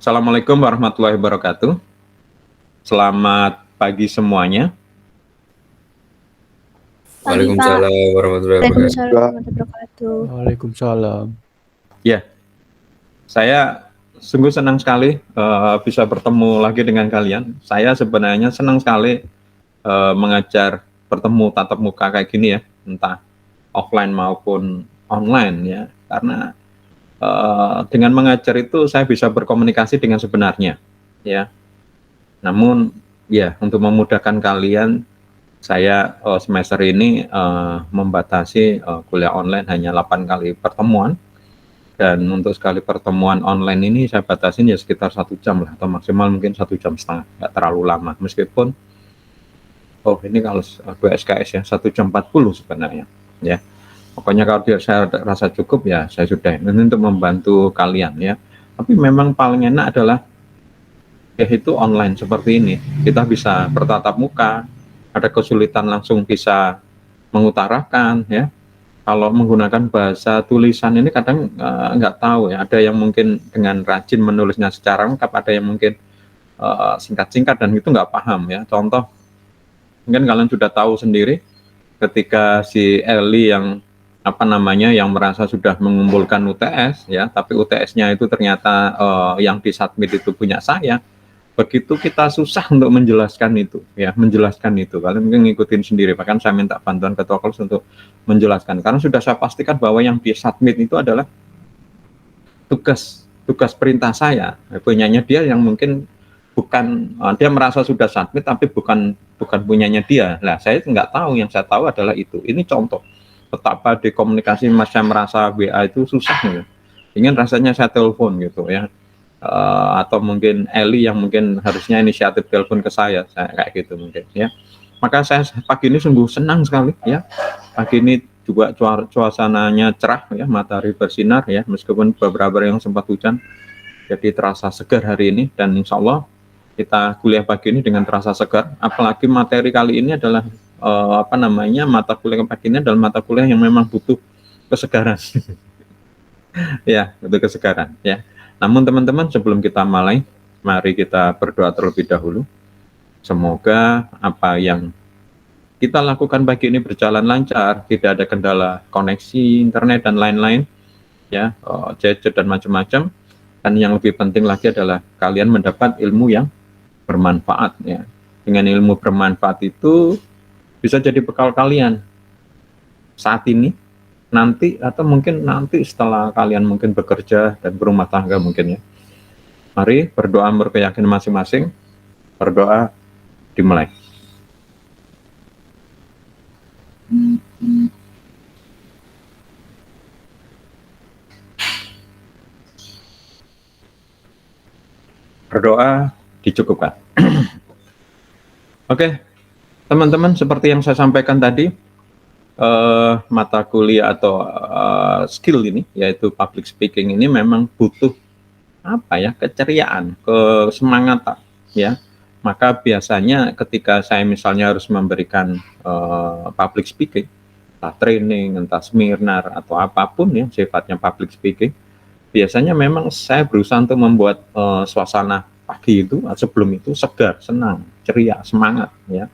Assalamualaikum warahmatullahi wabarakatuh. Selamat pagi semuanya. Pagi, Pak. Waalaikumsalam warahmatullahi wabarakatuh. Waalaikumsalam warahmatullahi wabarakatuh. Waalaikumsalam. Ya, saya sungguh senang sekali bisa bertemu lagi dengan kalian. Saya sebenarnya senang sekali mengajar bertemu tatap muka kayak gini ya, entah offline maupun online ya, karena dengan mengajar itu saya bisa berkomunikasi dengan sebenarnya ya. Namun ya, untuk memudahkan kalian, saya semester ini membatasi kuliah online hanya 8 kali pertemuan, dan untuk sekali pertemuan online ini saya batasin ya sekitar 1 jam lah, atau maksimal mungkin 1,5 jam, nggak terlalu lama. Meskipun ini kalau 2 SKS ya 1 jam 40 sebenarnya ya. Pokoknya kalau saya rasa cukup ya saya sudah ini untuk membantu kalian ya. Tapi memang paling enak adalah yaitu online seperti ini. Kita bisa bertatap muka, ada kesulitan langsung bisa mengutarakan ya. Kalau menggunakan bahasa tulisan ini kadang nggak tahu ya. Ada yang mungkin dengan rajin menulisnya secara lengkap, ada yang mungkin singkat-singkat dan itu nggak paham ya. Contoh, mungkin kalian sudah tahu sendiri ketika si Eli yang yang merasa sudah mengumpulkan UTS ya, tapi UTS-nya itu ternyata yang disubmit itu punya saya. Begitu kita susah untuk menjelaskan itu ya, kalian mungkin ngikutin sendiri, bahkan saya minta bantuan ketua kelas untuk menjelaskan, karena sudah saya pastikan bahwa yang di submit itu adalah tugas perintah saya, punyanya dia, yang mungkin bukan dia merasa sudah submit tapi bukan punyanya dia. Nah, saya nggak tahu, yang saya tahu adalah itu. Ini contoh betapa di komunikasi saya merasa WA itu susah gitu. Ingin rasanya saya telepon gitu ya. Atau mungkin Eli yang mungkin harusnya inisiatif telepon ke saya kayak gitu mungkin ya. Maka saya pagi ini sungguh senang sekali ya. Pagi ini juga suasananya cerah ya, matahari bersinar ya, meskipun beberapa yang sempat hujan. Jadi terasa segar hari ini, dan insya Allah kita kuliah pagi ini dengan terasa segar. Apalagi materi kali ini adalah mata kuliah pagi ini adalah mata kuliah yang memang butuh kesegaran. Ya, butuh kesegaran ya. Namun teman-teman, sebelum kita mulai, mari kita berdoa terlebih dahulu. Semoga apa yang kita lakukan pagi ini berjalan lancar, tidak ada kendala koneksi internet dan lain-lain ya, gadget dan macam-macam. Dan yang lebih penting lagi adalah kalian mendapat ilmu yang bermanfaat ya. Dengan ilmu bermanfaat itu bisa jadi bekal kalian saat ini, nanti, atau mungkin nanti setelah kalian mungkin bekerja dan berumah tangga mungkin ya. Mari berdoa berkeyakinan masing-masing. Berdoa dimulai. Berdoa dicukupkan. Oke, teman-teman, seperti yang saya sampaikan tadi, mata kuliah atau skill ini, yaitu public speaking ini memang butuh keceriaan, kesemangatan ya. Maka biasanya ketika saya misalnya harus memberikan public speaking, entah training, entah seminar atau apapun ya sifatnya public speaking, biasanya memang saya berusaha untuk membuat suasana pagi itu sebelum itu segar, senang, ceria, semangat ya.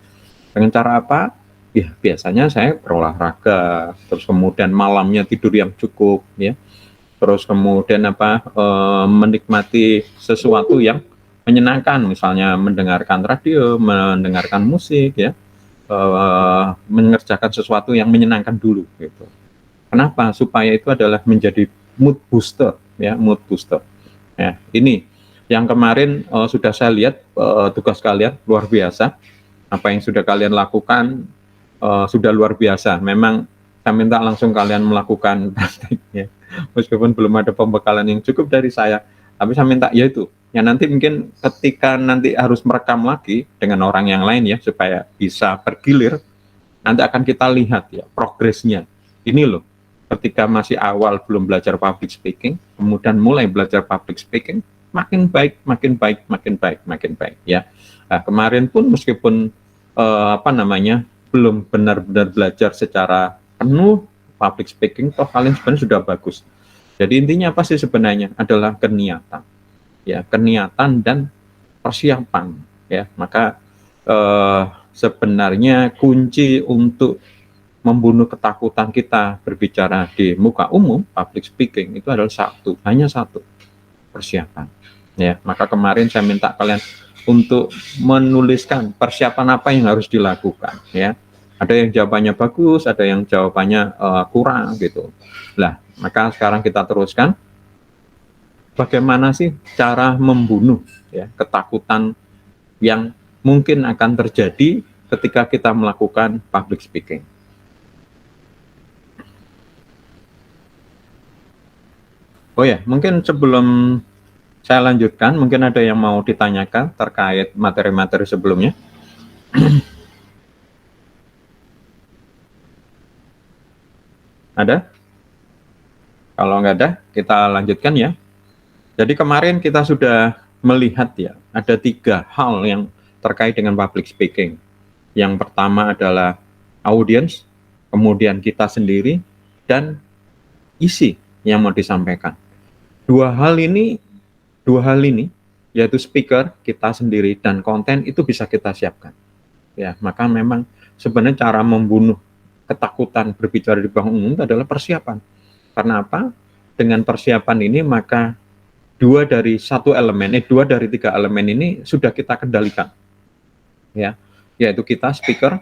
Dengan cara apa? Ya, biasanya saya berolahraga, terus kemudian malamnya tidur yang cukup ya, terus kemudian menikmati sesuatu yang menyenangkan, misalnya mendengarkan radio, mendengarkan musik ya, mengerjakan sesuatu yang menyenangkan dulu gitu. Kenapa? Supaya itu adalah menjadi mood booster ya, mood booster ya. Ini yang kemarin sudah saya lihat tugas kalian luar biasa, apa yang sudah kalian lakukan sudah luar biasa. Memang saya minta langsung kalian melakukan prakteknya, meskipun belum ada pembekalan yang cukup dari saya, tapi saya minta yaitu ya, nanti mungkin ketika nanti harus merekam lagi dengan orang yang lain ya, supaya bisa bergilir, nanti akan kita lihat ya progresnya. Ini loh, ketika masih awal belum belajar public speaking, kemudian mulai belajar public speaking, makin baik ya. Nah, kemarin pun meskipun belum benar-benar belajar secara penuh public speaking, toh kalian sebenarnya sudah bagus. Jadi intinya apa sih sebenarnya? Adalah keniatan. ya, keniatan dan persiapan, ya. Maka sebenarnya kunci untuk membunuh ketakutan kita berbicara di muka umum, public speaking, itu adalah hanya satu, persiapan. Ya, maka kemarin saya minta kalian untuk menuliskan persiapan apa yang harus dilakukan. Ya, ada yang jawabannya bagus, ada yang jawabannya kurang gitu. Lah, maka sekarang kita teruskan. Bagaimana sih cara membunuh ya ketakutan yang mungkin akan terjadi ketika kita melakukan public speaking? Oh ya, mungkin sebelum saya lanjutkan, mungkin ada yang mau ditanyakan terkait materi-materi sebelumnya. Ada? Kalau nggak ada, kita lanjutkan ya. Jadi kemarin kita sudah melihat ya, ada 3 hal yang terkait dengan public speaking. Yang pertama adalah audience, kemudian kita sendiri, dan isi yang mau disampaikan. Dua hal ini, yaitu speaker, kita sendiri, dan konten itu bisa kita siapkan. Ya, maka memang sebenarnya cara membunuh ketakutan berbicara di depan umum itu adalah persiapan. Karena apa? Dengan persiapan ini maka dua dari 3 elemen ini sudah kita kendalikan. Ya, yaitu kita speaker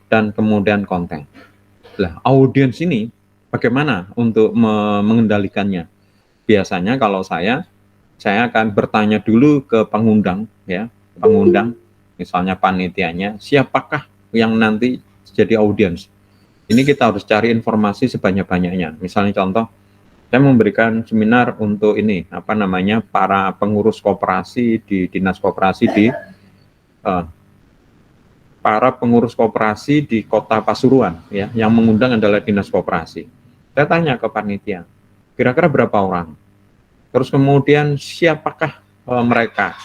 dan kemudian konten. Lah, audiens ini bagaimana untuk mengendalikannya? Biasanya kalau saya akan bertanya dulu ke pengundang, ya, misalnya panitianya, siapakah yang nanti jadi audiens. Ini kita harus cari informasi sebanyak-banyaknya. Misalnya contoh, saya memberikan seminar untuk para pengurus koperasi di dinas koperasi para pengurus koperasi di Kota Pasuruan, ya, yang mengundang adalah dinas koperasi. Saya tanya ke panitia, kira-kira berapa orang? Terus kemudian siapakah mereka?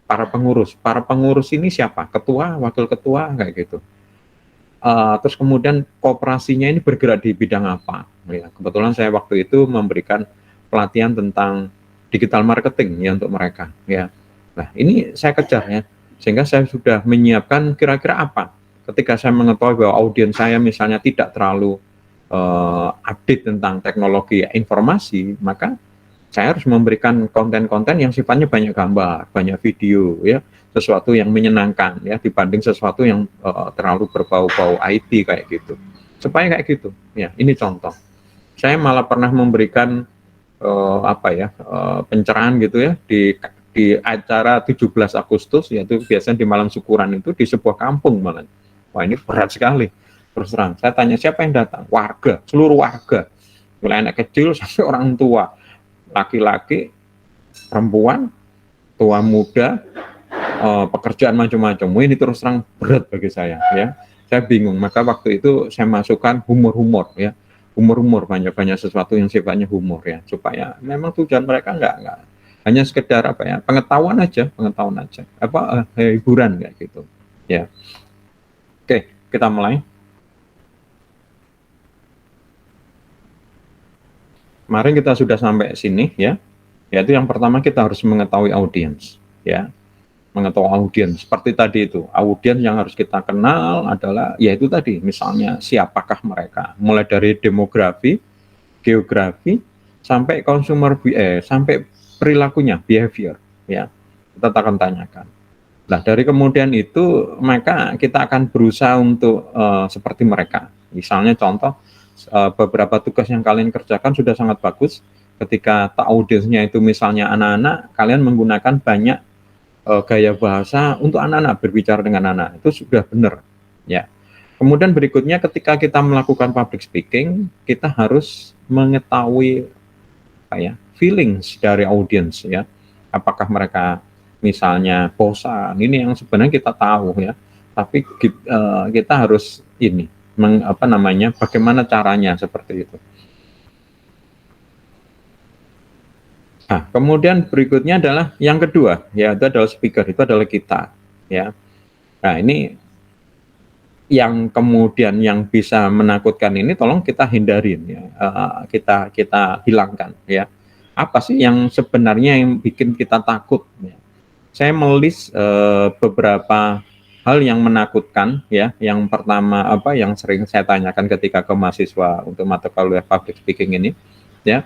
Para pengurus ini siapa? Ketua, wakil ketua, kayak gitu. Terus kemudian koperasinya ini bergerak di bidang apa? Ya, kebetulan saya waktu itu memberikan pelatihan tentang digital marketing ya untuk mereka. Ya, nah ini saya kejar ya, sehingga saya sudah menyiapkan kira-kira apa. Ketika saya mengetahui bahwa audiens saya misalnya tidak terlalu update tentang teknologi informasi, maka saya harus memberikan konten-konten yang sifatnya banyak gambar, banyak video, ya, sesuatu yang menyenangkan, ya, dibanding sesuatu yang terlalu berbau-bau IT kayak gitu. Supaya kayak gitu, ya. Ini contoh. Saya malah pernah memberikan pencerahan gitu ya di acara 17 Agustus, yaitu biasanya di malam syukuran itu di sebuah kampung malah. Wah ini berat sekali. Terus terang, saya tanya siapa yang datang? Warga, seluruh warga, mulai anak kecil sampai orang tua. Laki-laki, perempuan, tua muda, pekerjaan macam-macam. Ini terus terang berat bagi saya, ya. Saya bingung. Maka waktu itu saya masukkan humor-humor, ya, humor-humor, banyak-banyak sesuatu yang sifatnya humor, ya, supaya memang tujuan mereka nggak hanya sekedar pengetahuan aja, hiburan kayak gitu, ya. Oke, kita mulai. Kemarin kita sudah sampai sini, ya. Yaitu yang pertama kita harus mengetahui audiens, ya. Mengetahui audiens seperti tadi itu. Audiens yang harus kita kenal adalah yaitu tadi, misalnya siapakah mereka, mulai dari demografi, geografi, sampai sampai perilakunya, behavior, ya. Kita akan tanyakan. Nah, dari kemudian itu maka kita akan berusaha untuk seperti mereka. Misalnya contoh, beberapa tugas yang kalian kerjakan sudah sangat bagus. Ketika audiensnya itu misalnya anak-anak, kalian menggunakan banyak gaya bahasa untuk anak-anak, berbicara dengan anak, itu sudah benar, ya. Kemudian berikutnya ketika kita melakukan public speaking, kita harus mengetahui feelings dari audiens, ya. Apakah mereka misalnya bosan, ini yang sebenarnya kita tahu, ya. Tapi kita harus bagaimana caranya seperti itu. Nah, kemudian berikutnya adalah yang kedua, yaitu adalah speaker, itu adalah kita, ya. Nah, ini yang kemudian yang bisa menakutkan ini tolong kita hindarin, ya. Kita hilangkan, ya. apa sih yang sebenarnya yang bikin kita takut? Ya. Saya melis beberapa hal yang menakutkan ya. Yang pertama apa yang sering saya tanyakan ketika ke mahasiswa untuk mata kuliah public speaking ini, ya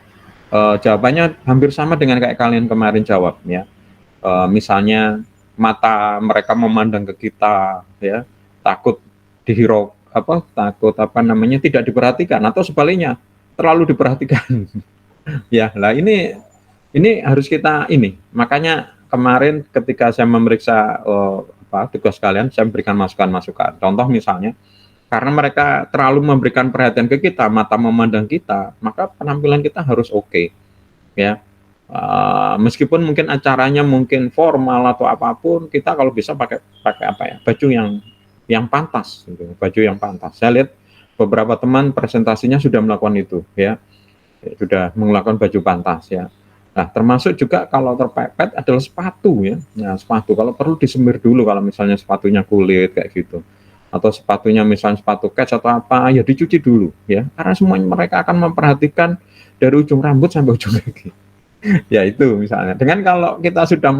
jawabannya hampir sama dengan kayak kalian kemarin jawab ya. Misalnya mata mereka memandang ke kita ya, takut takut apa namanya tidak diperhatikan atau sebaliknya terlalu diperhatikan. Ya, lah ini harus kita ini. Makanya kemarin ketika saya memeriksa tugas kalian, saya memberikan masukan-masukan. Contoh misalnya, karena mereka terlalu memberikan perhatian ke kita, mata memandang kita, maka penampilan kita harus oke, ya. Meskipun mungkin acaranya mungkin formal atau apapun, kita kalau bisa pakai pakai apa ya, baju yang pantas, gitu. Baju yang pantas. Saya lihat beberapa teman presentasinya sudah melakukan itu, ya, sudah melakukan baju pantas, ya. Nah, termasuk juga kalau terpepet adalah sepatu, ya. Nah, sepatu kalau perlu disemir dulu kalau misalnya sepatunya kulit kayak gitu. Atau sepatunya misalnya sepatu kets atau apa, ya dicuci dulu, ya. Karena semuanya mereka akan memperhatikan dari ujung rambut sampai ujung kaki. Ya itu misalnya. Dengan kalau kita sudah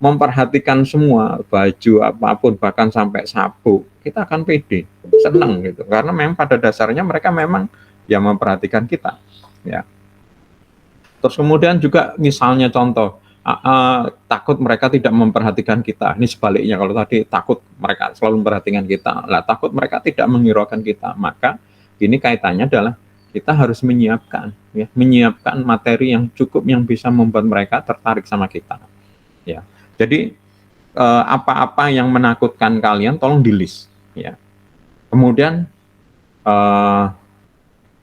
memperhatikan semua baju apapun bahkan sampai sapu, kita akan pede, senang gitu. Karena memang pada dasarnya mereka memang ya memperhatikan kita, ya. Terus kemudian juga misalnya contoh takut mereka tidak memperhatikan kita. Ini sebaliknya, kalau tadi takut mereka selalu memperhatikan kita, lah takut mereka tidak menghiraukan kita. Maka ini kaitannya adalah kita harus menyiapkan, ya, menyiapkan materi yang cukup yang bisa membuat mereka tertarik sama kita, ya. Jadi apa-apa yang menakutkan kalian tolong di list, ya. Kemudian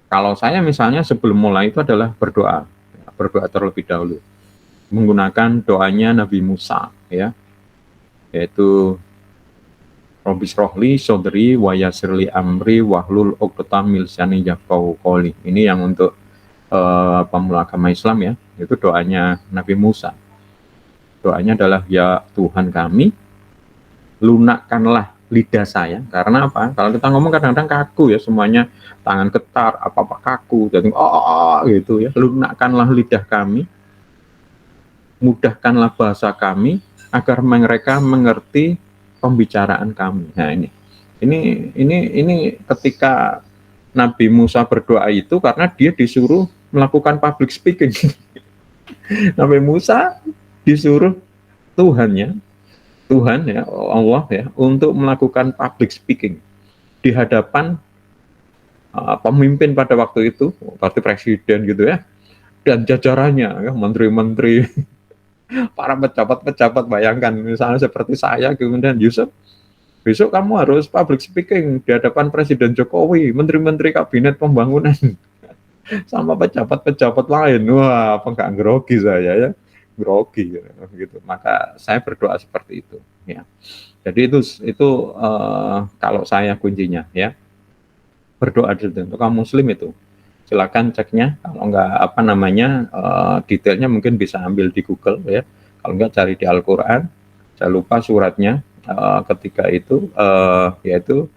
kalau saya misalnya sebelum mulai itu adalah berdoa, ya, berdoa terlebih dahulu menggunakan doanya Nabi Musa, ya, yaitu Robis rohli sodri wayasirli amri wahlul uqdatam min lisani yafqahu qawli. Ini yang untuk pemula agama Islam, ya, itu doanya Nabi Musa. Doanya adalah, ya Tuhan kami, lunakkanlah lidah saya. Karena apa? Kalau kita ngomong kadang-kadang kaku, ya, semuanya tangan getar, apa-apa kaku, jadi gitu, ya. Lunakkanlah lidah kami, mudahkanlah bahasa kami agar mereka mengerti pembicaraan kami. Nah, ini ketika Nabi Musa berdoa itu karena dia disuruh melakukan public speaking. Nabi Musa disuruh Tuhan ya Allah, ya, untuk melakukan public speaking di hadapan pemimpin pada waktu itu, berarti presiden gitu, ya, dan jajarannya, ya, menteri-menteri, para pejabat-pejabat. Bayangkan misalnya seperti saya, kemudian Yusuf, besok kamu harus public speaking di hadapan Presiden Jokowi, menteri-menteri kabinet pembangunan, sama pejabat-pejabat lain. Wah, apa nggak grogi saya, ya, grogi gitu. Maka saya berdoa seperti itu, ya. Jadi itu kalau saya kuncinya, ya, berdoa dulu. Untuk kaum muslim itu silakan ceknya, kalau enggak apa namanya detailnya mungkin bisa ambil di Google, ya, kalau enggak cari di Al-Quran. Saya lupa suratnya ketika itu yaitu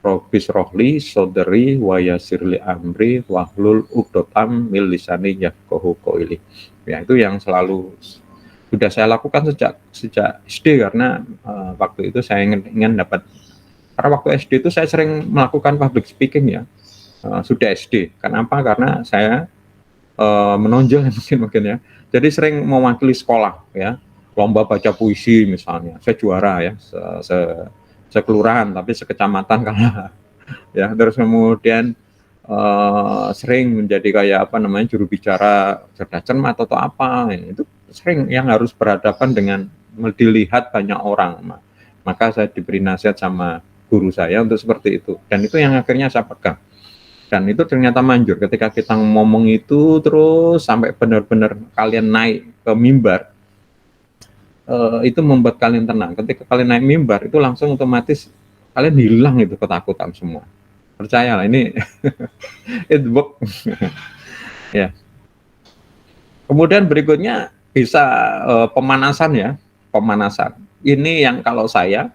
Robis rohli soderi wayasirli amri wahlul uqdatam min lisani yafqahu qawli. Ya, itu yang selalu sudah saya lakukan sejak SD, karena waktu itu saya ingin dapat, karena waktu SD itu saya sering melakukan public speaking, ya. Sudah SD. Kenapa? Karena saya menonjol mungkin, ya. Jadi sering mewakili sekolah, ya. Lomba baca puisi misalnya. Saya juara, ya. Sekelurahan, tapi sekecamatan kalah. Ya, terus kemudian sering menjadi kayak apa namanya juru bicara cerdas cermat atau apa. Ya, itu sering yang harus berhadapan dengan dilihat banyak orang. Maka saya diberi nasihat sama guru saya untuk seperti itu. Dan itu yang akhirnya saya pegang. Dan itu ternyata manjur ketika kita ngomong itu terus sampai benar-benar kalian naik ke mimbar, itu membuat kalian tenang. Ketika kalian naik mimbar itu langsung otomatis kalian hilang itu ketakutan semua. Percayalah, ini it work. Ya. Kemudian berikutnya bisa pemanasan, ya, pemanasan. Ini yang kalau saya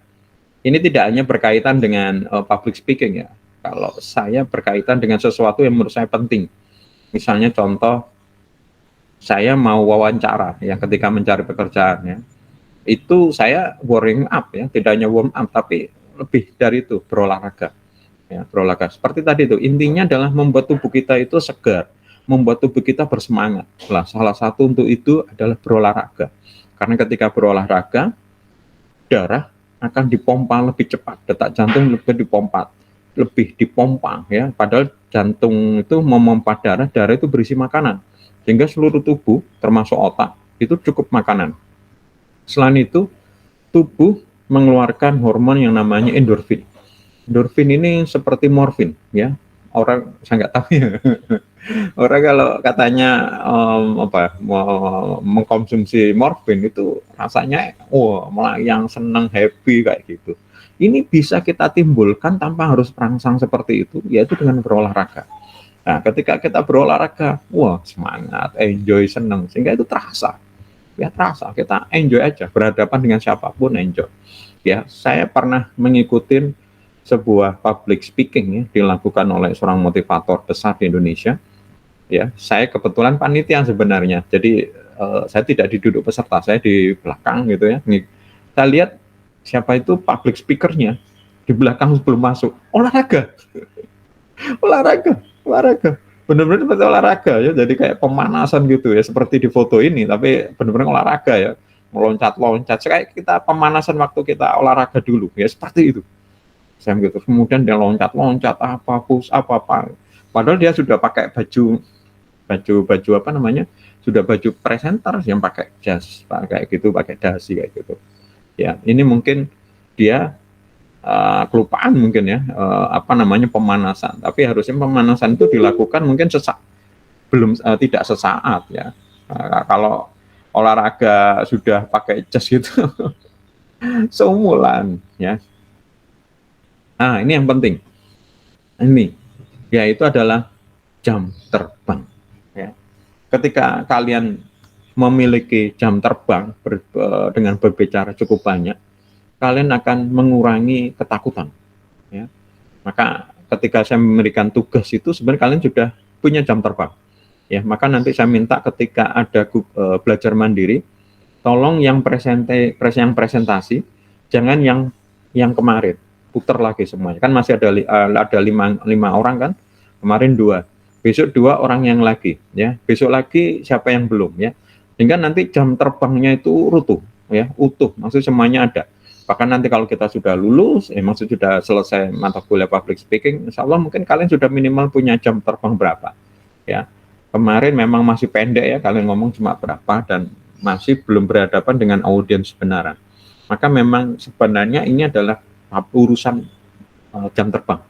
ini tidak hanya berkaitan dengan public speaking, ya. Kalau saya berkaitan dengan sesuatu yang menurut saya penting. Misalnya contoh saya mau wawancara ya ketika mencari pekerjaan ya, itu saya warming up ya, tidak hanya warm up tapi lebih dari itu, berolahraga ya, berolahraga seperti tadi itu. Intinya adalah membuat tubuh kita itu segar, membuat tubuh kita bersemangat lah. Salah satu untuk itu adalah berolahraga, karena ketika berolahraga darah akan dipompa lebih cepat, detak jantung lebih dipompa ya. Padahal jantung itu memompa darah itu berisi makanan, sehingga seluruh tubuh termasuk otak itu cukup makanan. Selain itu, tubuh mengeluarkan hormon yang namanya endorfin. Endorfin ini seperti morfin ya. Orang saya nggak tahu ya. Orang kalau katanya mengkonsumsi morfin itu rasanya malah yang senang, happy kayak gitu. Ini bisa kita timbulkan tanpa harus perangsang seperti itu, yaitu dengan berolahraga. Nah, ketika kita berolahraga, semangat, enjoy, senang, sehingga itu terasa. Ya terasa, kita enjoy aja, berhadapan dengan siapapun enjoy. Ya, saya pernah mengikuti sebuah public speaking ya, dilakukan oleh seorang motivator besar di Indonesia. Ya, saya kebetulan panitia sebenarnya. Jadi saya tidak duduk peserta, saya di belakang gitu ya. Saya lihat siapa itu public speakernya di belakang sebelum masuk, olahraga. olahraga. Benar-benar seperti olahraga ya, jadi kayak pemanasan gitu ya, seperti di foto ini, tapi benar-benar olahraga ya, meloncat-loncat, kayak kita pemanasan waktu kita olahraga dulu ya, seperti itu. Saya gitu, kemudian dia loncat-loncat push up padahal dia sudah pakai baju apa namanya, sudah baju presenter yang pakai jas, kayak gitu, pakai dasi kayak gitu. Ya, ini mungkin dia kelupaan mungkin ya, pemanasan. Tapi harusnya pemanasan itu dilakukan mungkin tidak sesaat ya. Kalau olahraga sudah pakai jas gitu, seumulan ya. Nah, ini yang penting. Ini, yaitu adalah jam terbang. Ya. Ketika kalian memiliki jam terbang dengan berbicara cukup banyak, kalian akan mengurangi ketakutan. Ya. Maka ketika saya memberikan tugas itu, sebenarnya kalian sudah punya jam terbang. Ya, maka nanti saya minta ketika ada belajar mandiri, tolong yang presentasi, jangan yang kemarin, putar lagi semuanya. Kan masih ada lima orang kan, kemarin 2, besok 2 orang yang lagi, ya, besok lagi siapa yang belum, ya, sehingga nanti jam terbangnya itu utuh, maksudnya semuanya ada. Bahkan nanti kalau kita sudah lulus, maksud sudah selesai mata kuliah public speaking, insya Allah mungkin kalian sudah minimal punya jam terbang berapa. Ya, kemarin memang masih pendek ya, kalian ngomong cuma berapa dan masih belum berhadapan dengan audiens benaran. Maka memang sebenarnya ini adalah urusan jam terbang.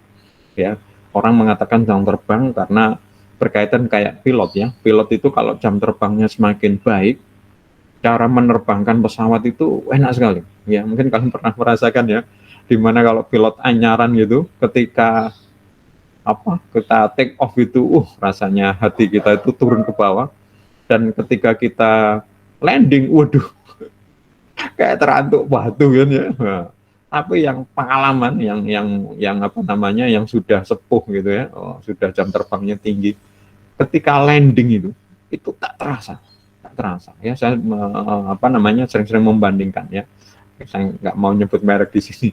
Ya, orang mengatakan jam terbang karena berkaitan kayak pilot ya. Pilot itu kalau jam terbangnya semakin baik, cara menerbangkan pesawat itu enak sekali. Ya, mungkin kalian pernah merasakan ya, dimana kalau pilot anyaran gitu, ketika kita take off itu, rasanya hati kita itu turun ke bawah, dan ketika kita landing, waduh, kayak terantuk batu kan ya. Nah, tapi yang pengalaman, yang sudah sepuh gitu ya, sudah jam terbangnya tinggi, ketika landing itu tak terasa ya. Saya sering-sering membandingkan ya, saya nggak mau nyebut merek di sini.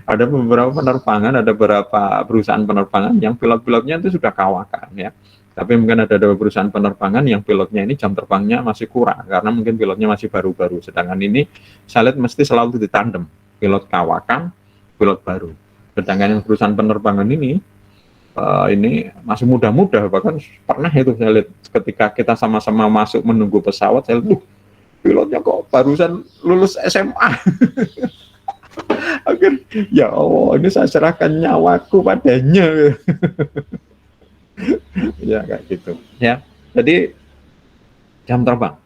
Ada beberapa penerbangan, ada beberapa perusahaan penerbangan yang pilot-pilotnya itu sudah kawakan ya, tapi mungkin ada perusahaan penerbangan yang pilotnya ini jam terbangnya masih kurang karena mungkin pilotnya masih baru-baru. Sedangkan ini saya lihat mesti selalu ditandem, pilot kawakan, pilot baru. Sedangkan yang perusahaan penerbangan ini masih muda-muda, bahkan pernah itu saya lihat ketika kita sama-sama masuk menunggu pesawat, saya lihat, pilotnya kok barusan lulus SMA. Akhirnya, ya Allah, ini saya serahkan nyawaku padanya. Ya kayak gitu. Ya, jadi jam terbang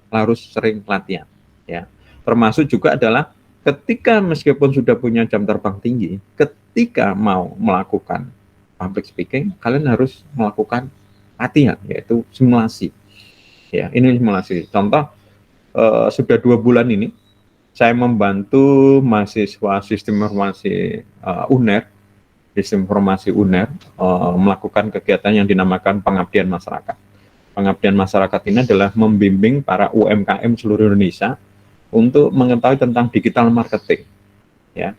harus sering latihan. Ya, termasuk juga adalah ketika meskipun sudah punya jam terbang tinggi, ketika mau melakukan public speaking, kalian harus melakukan latihan, yaitu simulasi. Ya, ini simulasi. Contoh, sudah 2 bulan ini saya membantu mahasiswa sistem informasi UNER, melakukan kegiatan yang dinamakan pengabdian masyarakat. Pengabdian masyarakat ini adalah membimbing para UMKM seluruh Indonesia untuk mengetahui tentang digital marketing. Ya,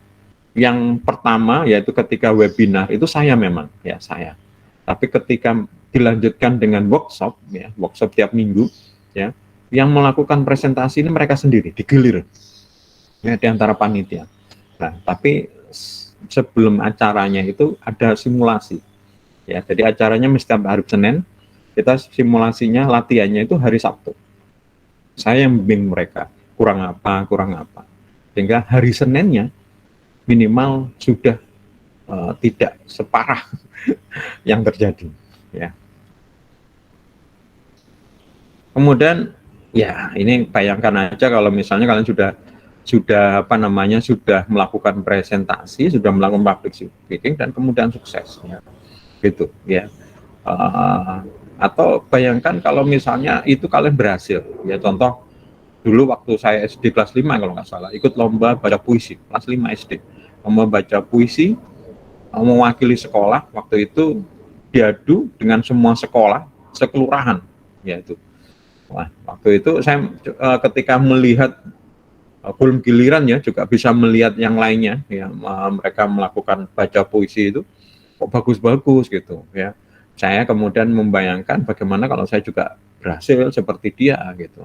yang pertama yaitu ketika webinar itu saya memang ya saya. Tapi ketika dilanjutkan dengan workshop, ya workshop tiap minggu, ya yang melakukan presentasi ini mereka sendiri digilir ya di antara panitia. Nah, tapi sebelum acaranya itu ada simulasi. Ya, jadi acaranya mesti hari Senin, kita simulasinya latihannya itu hari Sabtu. Saya yang membimbing mereka, kurang apa. Sehingga hari Seninnya minimal sudah tidak separah yang terjadi. Ya. Kemudian, ya ini bayangkan aja kalau misalnya kalian sudah melakukan presentasi, sudah melakukan public speaking dan kemudian sukses, ya, gitu, ya. Atau bayangkan kalau misalnya itu kalian berhasil, ya contoh dulu waktu saya SD kelas 5 kalau nggak salah, ikut lomba baca puisi, kelas 5 SD, lomba baca puisi, mewakili sekolah, waktu itu diadu dengan semua sekolah, sekelurahan, ya itu. Wah, waktu itu saya ketika melihat belum giliran ya juga bisa melihat yang lainnya yang mereka melakukan baca puisi itu kok bagus-bagus gitu ya. Saya kemudian membayangkan bagaimana kalau saya juga berhasil seperti dia gitu.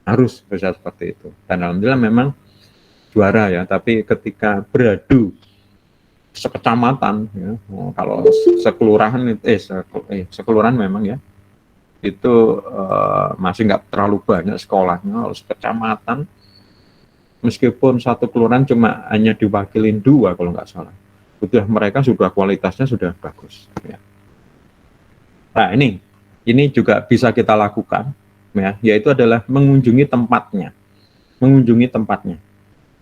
Harus bisa seperti itu. Dan alhamdulillah memang juara ya, tapi ketika beradu sekecamatan ya, kalau sekelurahan sekelurahan memang ya itu masih nggak terlalu banyak sekolahnya. Kalau sekecamatan meskipun satu kelurahan cuma hanya diwakilin 2 kalau nggak salah, sudah mereka sudah kualitasnya sudah bagus ya. Nah ini juga bisa kita lakukan ya, yaitu adalah mengunjungi tempatnya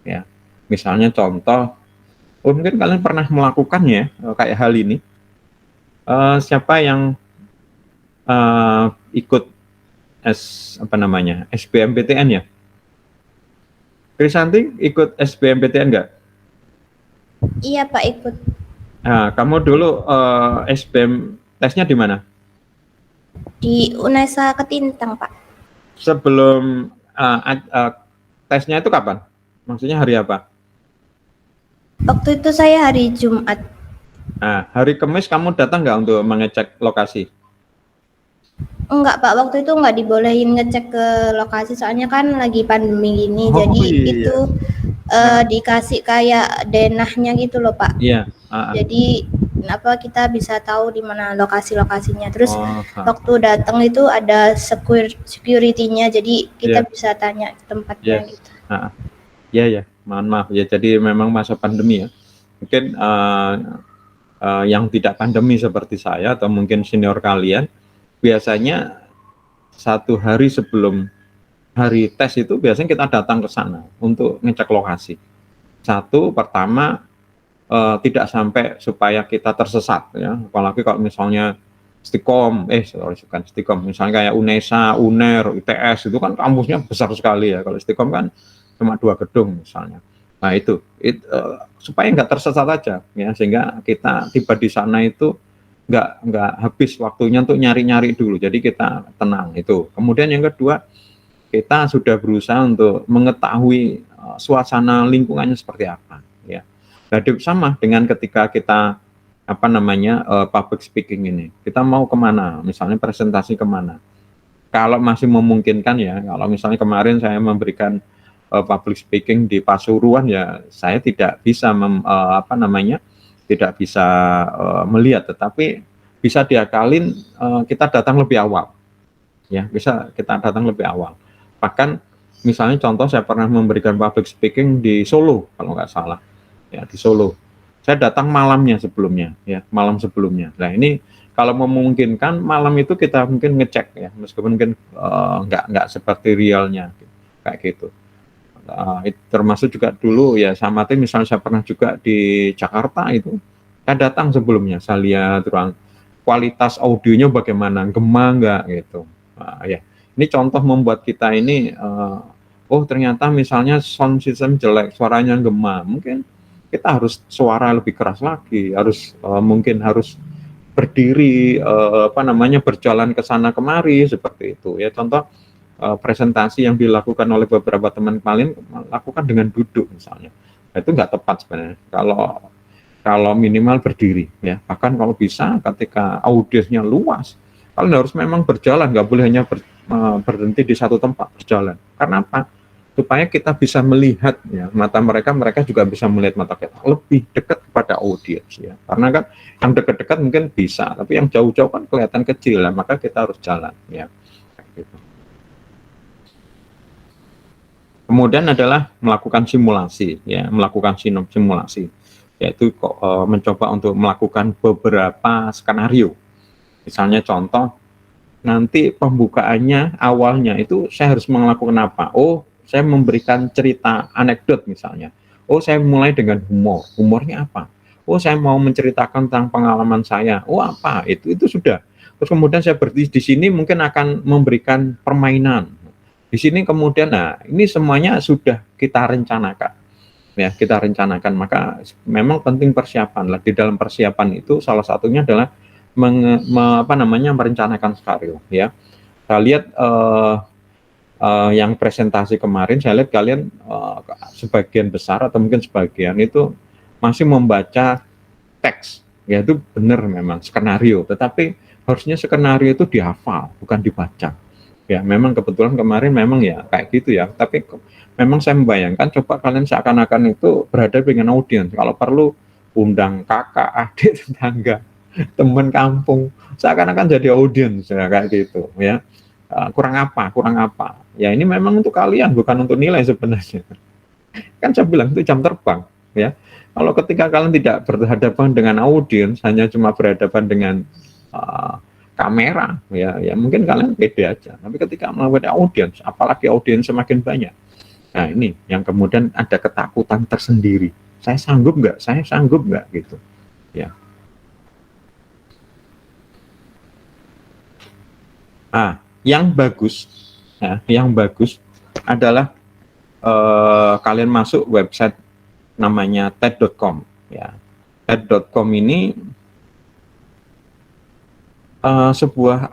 ya. Misalnya contoh, mungkin kalian pernah melakukannya kayak hal ini. Siapa yang ikut SBMPTN ya? Krisanti ikut SBMPTN nggak? Iya Pak, ikut. Nah, kamu dulu SBM tesnya di mana? Di Unesa Ketintang Pak. Sebelum tesnya itu kapan? Maksudnya hari apa? Waktu itu saya hari Jumat. Nah, hari Kamis kamu datang nggak untuk mengecek lokasi? Enggak Pak, waktu itu nggak dibolehin ngecek ke lokasi soalnya kan lagi pandemi gini. Oh, jadi iya. itu dikasih kayak denahnya gitu loh Pak. Iya. Jadi kita bisa tahu di mana lokasinya. Terus waktu datang itu ada security-nya, jadi kita bisa tanya tempatnya gitu. Ya, mohon maaf ya. Jadi memang masa pandemi ya. Mungkin yang tidak pandemi seperti saya atau mungkin senior kalian, biasanya 1 hari sebelum hari tes itu biasanya kita datang ke sana untuk ngecek lokasi. Pertama tidak sampai supaya kita tersesat ya, apalagi kalau misalnya bukan Stikom, misalnya kayak Unesa, UNER, ITS itu kan kampusnya besar sekali ya. Kalau Stikom kan cuma 2 gedung misalnya. Nah itu supaya nggak tersesat aja ya, sehingga kita tiba di sana itu nggak habis waktunya untuk nyari-nyari dulu. Jadi kita tenang itu. Kemudian yang kedua, kita sudah berusaha untuk mengetahui suasana lingkungannya seperti apa ya. Jadi sama dengan ketika kita public speaking ini, kita mau kemana, misalnya presentasi kemana. Kalau masih memungkinkan ya, kalau misalnya kemarin saya memberikan public speaking di Pasuruan ya, saya tidak bisa melihat, tetapi bisa diakalin kita datang lebih awal ya, bisa kita datang lebih awal. Bahkan misalnya contoh, saya pernah memberikan public speaking di Solo kalau nggak salah ya, di Solo. Saya datang malam sebelumnya. Nah ini kalau memungkinkan malam itu kita mungkin ngecek ya, meskipun mungkin nggak seperti realnya kayak gitu. Termasuk juga dulu ya, sama tim misalnya saya pernah juga di Jakarta itu, saya datang sebelumnya, saya lihat ruang kualitas audionya bagaimana, gema nggak gitu. Ya ini contoh membuat kita ini ternyata misalnya sound system jelek, suaranya gema, mungkin kita harus suara lebih keras lagi, mungkin harus berdiri, berjalan ke sana kemari seperti itu ya. Contoh presentasi yang dilakukan oleh beberapa teman kalian lakukan dengan duduk misalnya, nah, itu nggak tepat sebenarnya. Kalau minimal berdiri ya. Bahkan kalau bisa ketika audiensnya luas, kalian harus memang berjalan, nggak boleh hanya berhenti di satu tempat, berjalan. Karena apa? Supaya kita bisa melihat ya, mata mereka juga bisa melihat mata kita lebih dekat kepada audiens ya. Karena kan yang dekat-dekat mungkin bisa, tapi yang jauh-jauh kan kelihatan kecil, lah, maka kita harus jalan ya. Gitu. Kemudian adalah melakukan simulasi ya, melakukan simulasi, yaitu mencoba untuk melakukan beberapa skenario. Misalnya contoh, nanti pembukaannya awalnya itu saya harus melakukan apa? Oh, saya memberikan cerita anekdot misalnya. Oh, saya mulai dengan humor. Humornya apa? Oh, saya mau menceritakan tentang pengalaman saya. Oh, apa? Itu sudah. Terus kemudian saya berdiri di sini mungkin akan memberikan permainan. Di sini kemudian, nah ini semuanya sudah kita rencanakan. Ya, kita rencanakan. Maka memang penting persiapan lah. Di dalam persiapan itu salah satunya adalah merencanakan skenario ya. Saya lihat yang presentasi kemarin, saya lihat kalian sebagian besar atau mungkin sebagian itu masih membaca teks, ya itu benar memang skenario, tetapi harusnya skenario itu dihafal bukan dibaca. Ya memang kebetulan kemarin memang ya kayak gitu ya, tapi memang saya membayangkan coba kalian seakan-akan itu berada dengan audiens, kalau perlu undang kakak, adik, tetangga, teman kampung, seakan-akan jadi audiens ya, kayak gitu ya. Kurang apa ya, ini memang untuk kalian bukan untuk nilai sebenarnya. Kan saya bilang itu jam terbang ya. Kalau ketika kalian tidak berhadapan dengan audiens, hanya cuma berhadapan dengan kamera ya mungkin kalian pede aja, tapi ketika melawan audiens, apalagi audiens semakin banyak, nah ini yang kemudian ada ketakutan tersendiri, saya sanggup nggak gitu ya. Yang bagus adalah kalian masuk website namanya TED.com ya. TED.com ini sebuah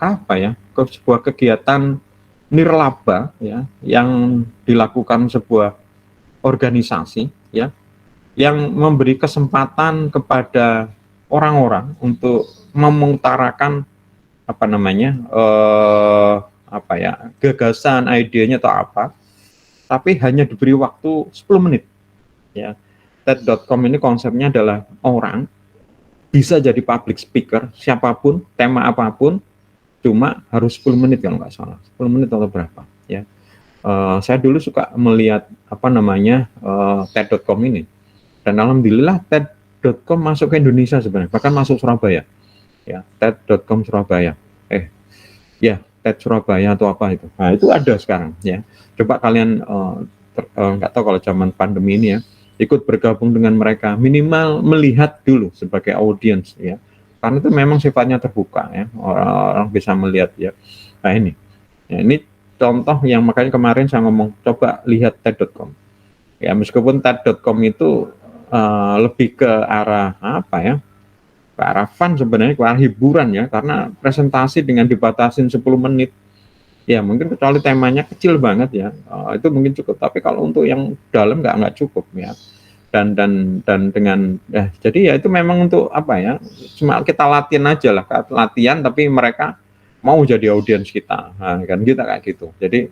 kegiatan nirlaba ya, yang dilakukan sebuah organisasi ya, yang memberi kesempatan kepada orang-orang untuk mengutarakan gagasan, idenya atau apa, tapi hanya diberi waktu 10 menit ya. TED.com ini konsepnya adalah orang bisa jadi public speaker siapapun, tema apapun, cuma harus 10 menit kalau nggak salah, 10 menit atau berapa ya. Saya dulu suka melihat TED.com ini, dan alhamdulillah TED.com masuk ke Indonesia sebenarnya, bahkan masuk Surabaya ya. TED.com Surabaya TED Surabaya atau apa itu, nah itu ada sekarang ya. Coba kalian nggak tahu kalau zaman pandemi ini ya, ikut bergabung dengan mereka, minimal melihat dulu sebagai audiens ya, karena itu memang sifatnya terbuka ya, orang bisa melihat ya. Nah ini contoh yang makanya kemarin saya ngomong coba lihat TED.com ya, meskipun TED.com itu lebih ke arah ke arah fun sebenarnya, ke arah hiburan ya, karena presentasi dengan dibatasin 10 menit ya, mungkin kecuali temanya kecil banget ya, itu mungkin cukup, tapi kalau untuk yang dalam nggak cukup ya. Dan dengan jadi ya itu memang untuk cuma kita latihan tapi mereka mau jadi audiens kita, nah, kan kita kayak gitu. Jadi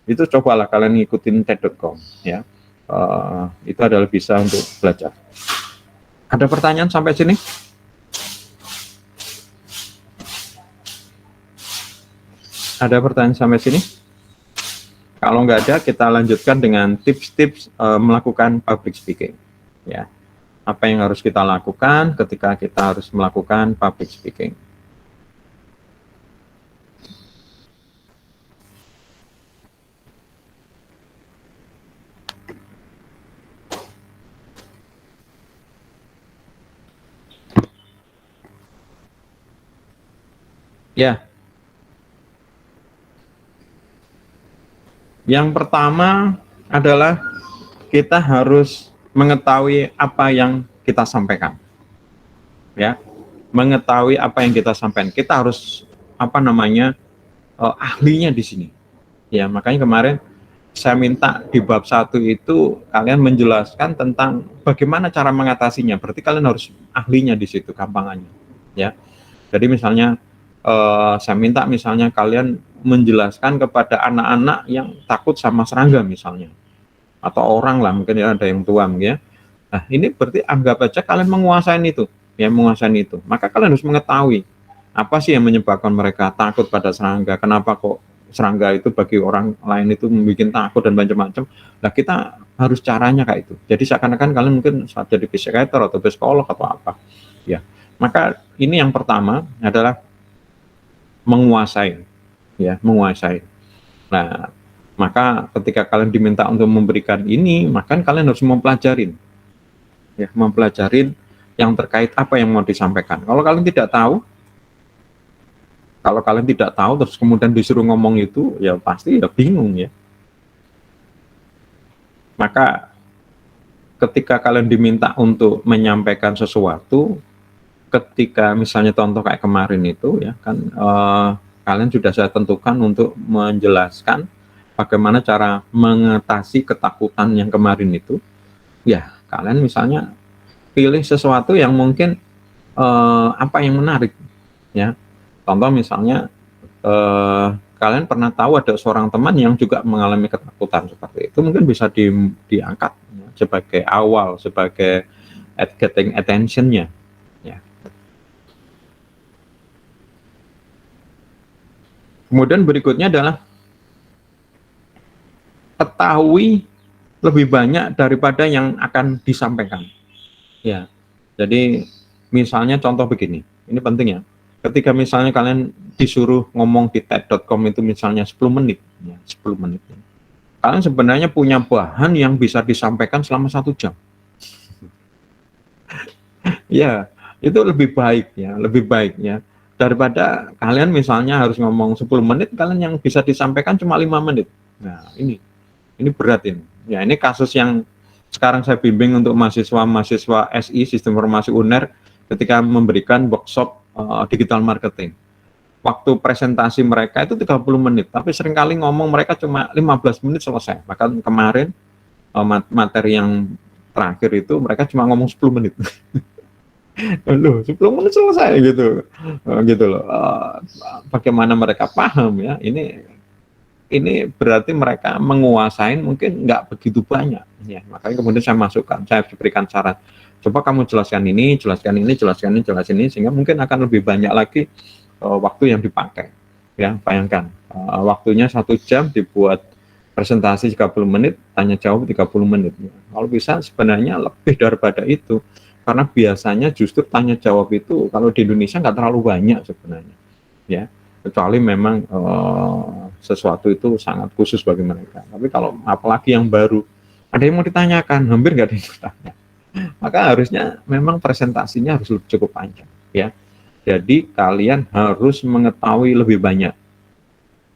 itu cobalah kalian ngikutin TED.com ya, itu adalah bisa untuk belajar. Ada pertanyaan sampai sini? Ada pertanyaan sampai sini? Kalau nggak ada, kita lanjutkan dengan tips-tips melakukan public speaking. Ya, apa yang harus kita lakukan ketika kita harus melakukan public speaking? Ya. Yang pertama adalah kita harus mengetahui apa yang kita sampaikan. Ya. mengetahui apa yang kita sampaikan. Kita harus apa namanya ahlinya di sini. Ya, makanya kemarin saya minta di bab 1 itu kalian menjelaskan tentang bagaimana cara mengatasinya. Berarti kalian harus ahlinya di situ gampangannya. Ya. Jadi misalnya saya minta misalnya kalian menjelaskan kepada anak-anak yang takut sama serangga misalnya, atau orang lah, mungkin ya ada yang tua ya. Nah, ini berarti anggap aja kalian menguasai itu, ya menguasai itu. Maka kalian harus mengetahui apa sih yang menyebabkan mereka takut pada serangga, kenapa kok serangga itu bagi orang lain itu membuat takut dan macam-macam. Nah, kita harus caranya kayak itu. Jadi seakan-akan kalian mungkin saat jadi psikiater atau psikolog atau apa. Ya. Maka ini yang pertama adalah menguasai, ya, menguasai. Nah, maka ketika kalian diminta untuk memberikan ini, maka kalian harus mempelajarin, ya, mempelajarin yang terkait apa yang mau disampaikan. Kalau kalian tidak tahu, terus kemudian disuruh ngomong itu, ya pasti ya bingung ya. Maka ketika kalian diminta untuk menyampaikan sesuatu, ketika misalnya contoh kayak kemarin itu ya kan kalian sudah saya tentukan untuk menjelaskan bagaimana cara mengatasi ketakutan yang kemarin itu, ya kalian misalnya pilih sesuatu yang mungkin apa yang menarik ya. Contoh misalnya kalian pernah tahu ada seorang teman yang juga mengalami ketakutan seperti itu, mungkin bisa diangkat ya, sebagai awal, sebagai getting attention-nya ya. Kemudian berikutnya adalah ketahui lebih banyak daripada yang akan disampaikan. Ya, jadi misalnya contoh begini, ini penting ya. Ketika misalnya kalian disuruh ngomong di TED.com itu misalnya 10 menit, ya, 10 menit. Kalian sebenarnya punya bahan yang bisa disampaikan selama 1 jam. Ya, itu lebih baik ya, daripada kalian misalnya harus ngomong 10 menit, kalian yang bisa disampaikan cuma 5 menit. Nah, ini berat ini. Ya, ini kasus yang sekarang saya bimbing untuk mahasiswa SI, Sistem Informasi UNER, ketika memberikan workshop digital marketing. Waktu presentasi mereka itu 30 menit, tapi seringkali ngomong mereka cuma 15 menit selesai. Bahkan kemarin materi yang terakhir itu mereka cuma ngomong 10 menit. Loh, 10 menit selesai gitu loh. Bagaimana mereka paham ya, ini berarti mereka menguasai mungkin nggak begitu banyak ya. Makanya kemudian saya berikan saran, coba kamu jelaskan ini, sehingga mungkin akan lebih banyak lagi waktu yang dipakai ya. Bayangkan waktunya 1 jam dibuat presentasi 30 menit, tanya jawab 30 menit. Kalau bisa sebenarnya lebih daripada itu, karena biasanya justru tanya jawab itu kalau di Indonesia nggak terlalu banyak sebenarnya ya, kecuali memang sesuatu itu sangat khusus bagi mereka. Tapi kalau apalagi yang baru, ada yang mau ditanyakan, hampir nggak ada yang bertanya, maka harusnya memang presentasinya harus cukup panjang ya. Jadi kalian harus mengetahui lebih banyak.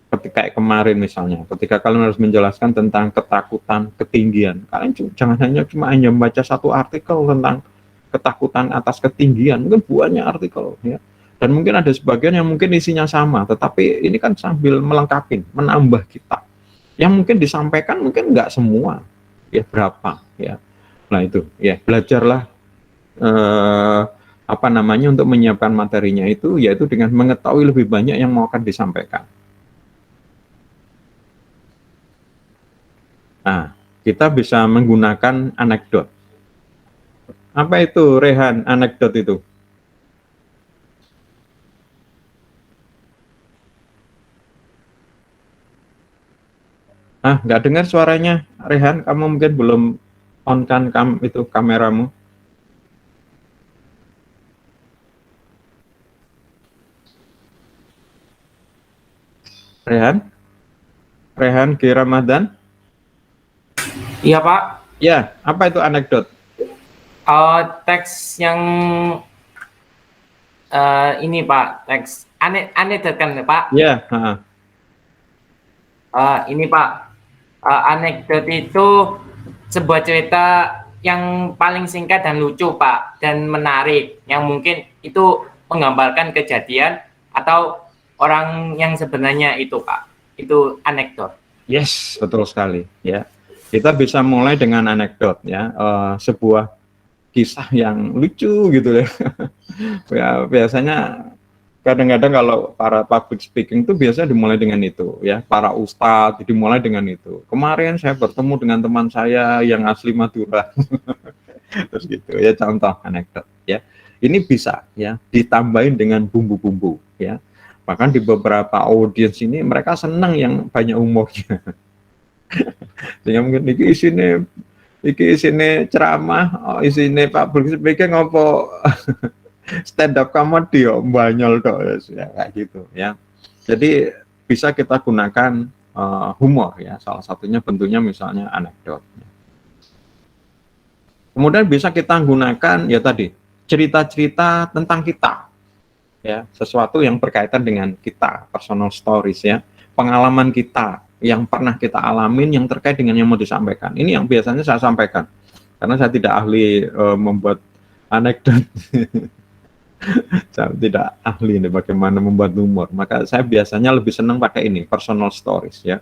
Ketika kemarin misalnya, ketika kalian harus menjelaskan tentang ketakutan ketinggian, kalian jangan hanya membaca 1 artikel tentang ketakutan atas ketinggian, mungkin banyak artikel ya, dan mungkin ada sebagian yang mungkin isinya sama, tetapi ini kan sambil melengkapi, menambah kita yang mungkin disampaikan mungkin nggak semua ya, berapa ya. Nah itu ya, belajarlah apa namanya untuk menyiapkan materinya itu, yaitu dengan mengetahui lebih banyak yang mau akan disampaikan. Nah, kita bisa menggunakan anekdot. Apa itu, Rehan, anekdot itu? Nggak dengar suaranya, Rehan. Kamu mungkin belum on kan itu kameramu. Rehan G. Ramadan. Iya Pak. Ya, apa itu anekdot? Teks yang ini Pak, teks anekdot kan Pak? Ya. Ini Pak, anekdot itu sebuah cerita yang paling singkat dan lucu Pak, dan menarik, yang mungkin itu menggambarkan kejadian atau orang yang sebenarnya itu Pak. Itu anekdot. Yes, betul sekali ya. Kita bisa mulai dengan anekdot ya, sebuah kisah yang lucu gitu ya. Ya biasanya kadang-kadang kalau para public speaking itu biasa dimulai dengan itu ya, para ustadz dimulai dengan itu. Kemarin saya bertemu dengan teman saya yang asli Madura. Terus gitu ya, contoh anekdot ya. Ini bisa ya ditambahin dengan bumbu-bumbu ya. Bahkan di beberapa audiens ini mereka senang yang banyak humornya. Sehingga mungkin iki isine ceramah, oh, isine Pak public speaking ngopo stand up comedy yo banyol tok ya kayak gitu ya. Jadi bisa kita gunakan humor ya, salah satunya bentuknya misalnya anekdot. Kemudian bisa kita gunakan ya tadi cerita-cerita tentang kita ya, sesuatu yang berkaitan dengan kita, personal stories ya, pengalaman kita yang pernah kita alamin yang terkait dengan yang mau disampaikan. Ini yang biasanya saya sampaikan karena saya tidak ahli membuat anekdot. Saya tidak ahli nih bagaimana membuat humor, maka saya biasanya lebih senang pakai ini, personal stories ya.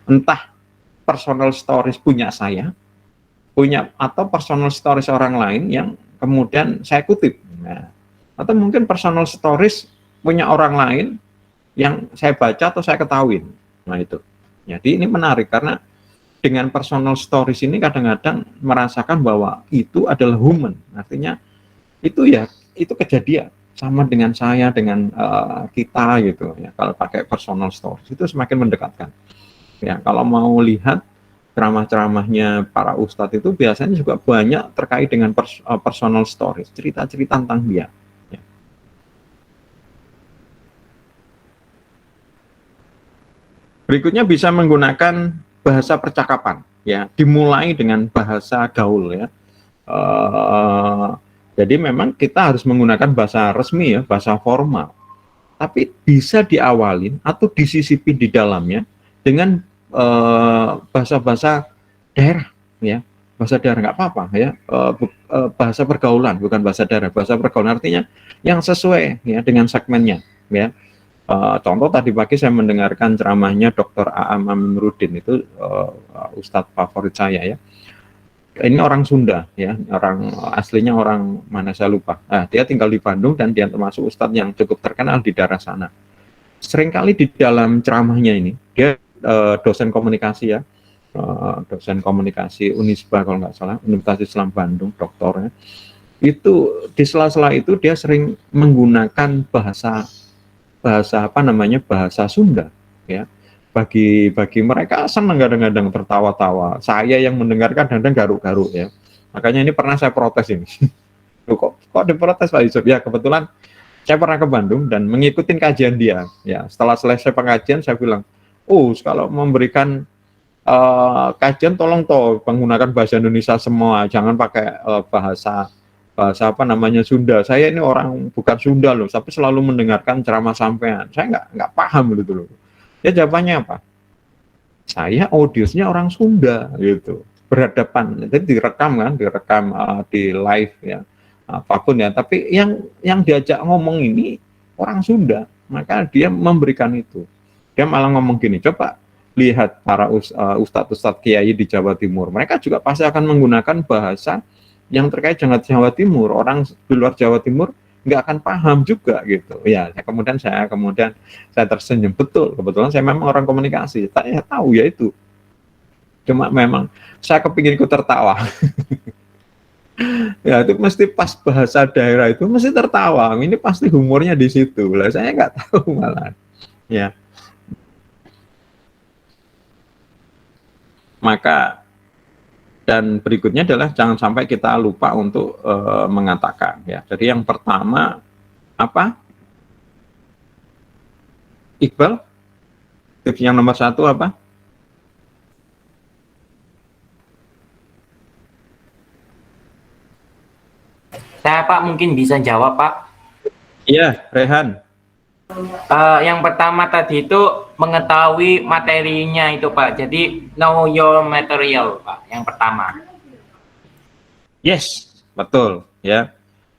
Entah personal stories punya saya, punya atau personal stories orang lain yang kemudian saya kutip. Nah, atau mungkin personal stories punya orang lain yang saya baca atau saya ketahuin. Nah itu. Jadi ini menarik karena dengan personal stories ini kadang-kadang merasakan bahwa itu adalah human. Artinya itu ya, itu kejadian sama dengan saya, dengan kita gitu ya. Kalau pakai personal stories itu semakin mendekatkan. Ya, kalau mau lihat ceramah-ceramahnya para ustadz itu biasanya juga banyak terkait dengan personal stories, cerita-cerita tentang dia. Ya. Berikutnya bisa menggunakan bahasa percakapan, ya, dimulai dengan bahasa gaul ya. Jadi memang kita harus menggunakan bahasa resmi ya, bahasa formal. Tapi bisa diawalin atau disisipin di dalamnya dengan bahasa-bahasa daerah ya, bahasa daerah nggak apa-apa ya, bahasa pergaulan bukan bahasa daerah, bahasa pergaulan artinya yang sesuai ya dengan segmennya ya. Contoh tadi pagi saya mendengarkan ceramahnya Dr. Aam Aminuddin, itu ustadz favorit saya ya. Ini orang Sunda ya, orang aslinya orang mana saya lupa. Nah, dia tinggal di Bandung dan dia termasuk ustadz yang cukup terkenal di daerah sana. Seringkali di dalam ceramahnya ini dia dosen komunikasi ya, dosen komunikasi Unisba kalau nggak salah, Universitas Islam Bandung, doktornya. Itu di sela-sela itu dia sering menggunakan bahasa apa namanya, bahasa Sunda ya. Bagi mereka senang kadang-kadang tertawa-tawa. Saya yang mendengarkan kadang garuk-garuk ya. Makanya ini pernah saya protes ini. Loh, kok diprotes Pak Yusuf? Ya kebetulan saya pernah ke Bandung dan mengikuti kajian dia. Ya, setelah selesai pengajian saya bilang, kalau memberikan kajian tolong menggunakan bahasa Indonesia semua, jangan pakai bahasa apa namanya Sunda. Saya ini orang bukan Sunda loh, tapi selalu mendengarkan ceramah sampean. Saya nggak paham gitu loh. Ya jawabannya apa? Saya audiensnya orang Sunda gitu, berhadapan. Jadi direkam di live ya, apapun ya. Tapi yang diajak ngomong ini orang Sunda, maka dia memberikan itu. Dia malah ngomong gini, coba lihat para ustadz-ustadz kiai di Jawa Timur, mereka juga pasti akan menggunakan bahasa yang terkait dengan Jawa Timur. Orang di luar Jawa Timur nggak akan paham juga gitu. Ya, kemudian saya tersenyum, betul, kebetulan saya memang orang komunikasi, saya tahu ya itu. Cuma memang saya kepingin ikut tertawa. Ya itu mesti pas bahasa daerah itu mesti tertawa. Ini pasti humornya di situ. Lah saya nggak tahu malah. Ya. Maka dan berikutnya adalah jangan sampai kita lupa untuk mengatakan ya. Jadi yang pertama apa? Iqbal, tips yang nomor 1 apa? Saya Pak mungkin bisa jawab Pak. Iya, Rehan. Yang pertama tadi itu mengetahui materinya itu Pak. Jadi know your material Pak. Yang pertama. Yes, betul ya.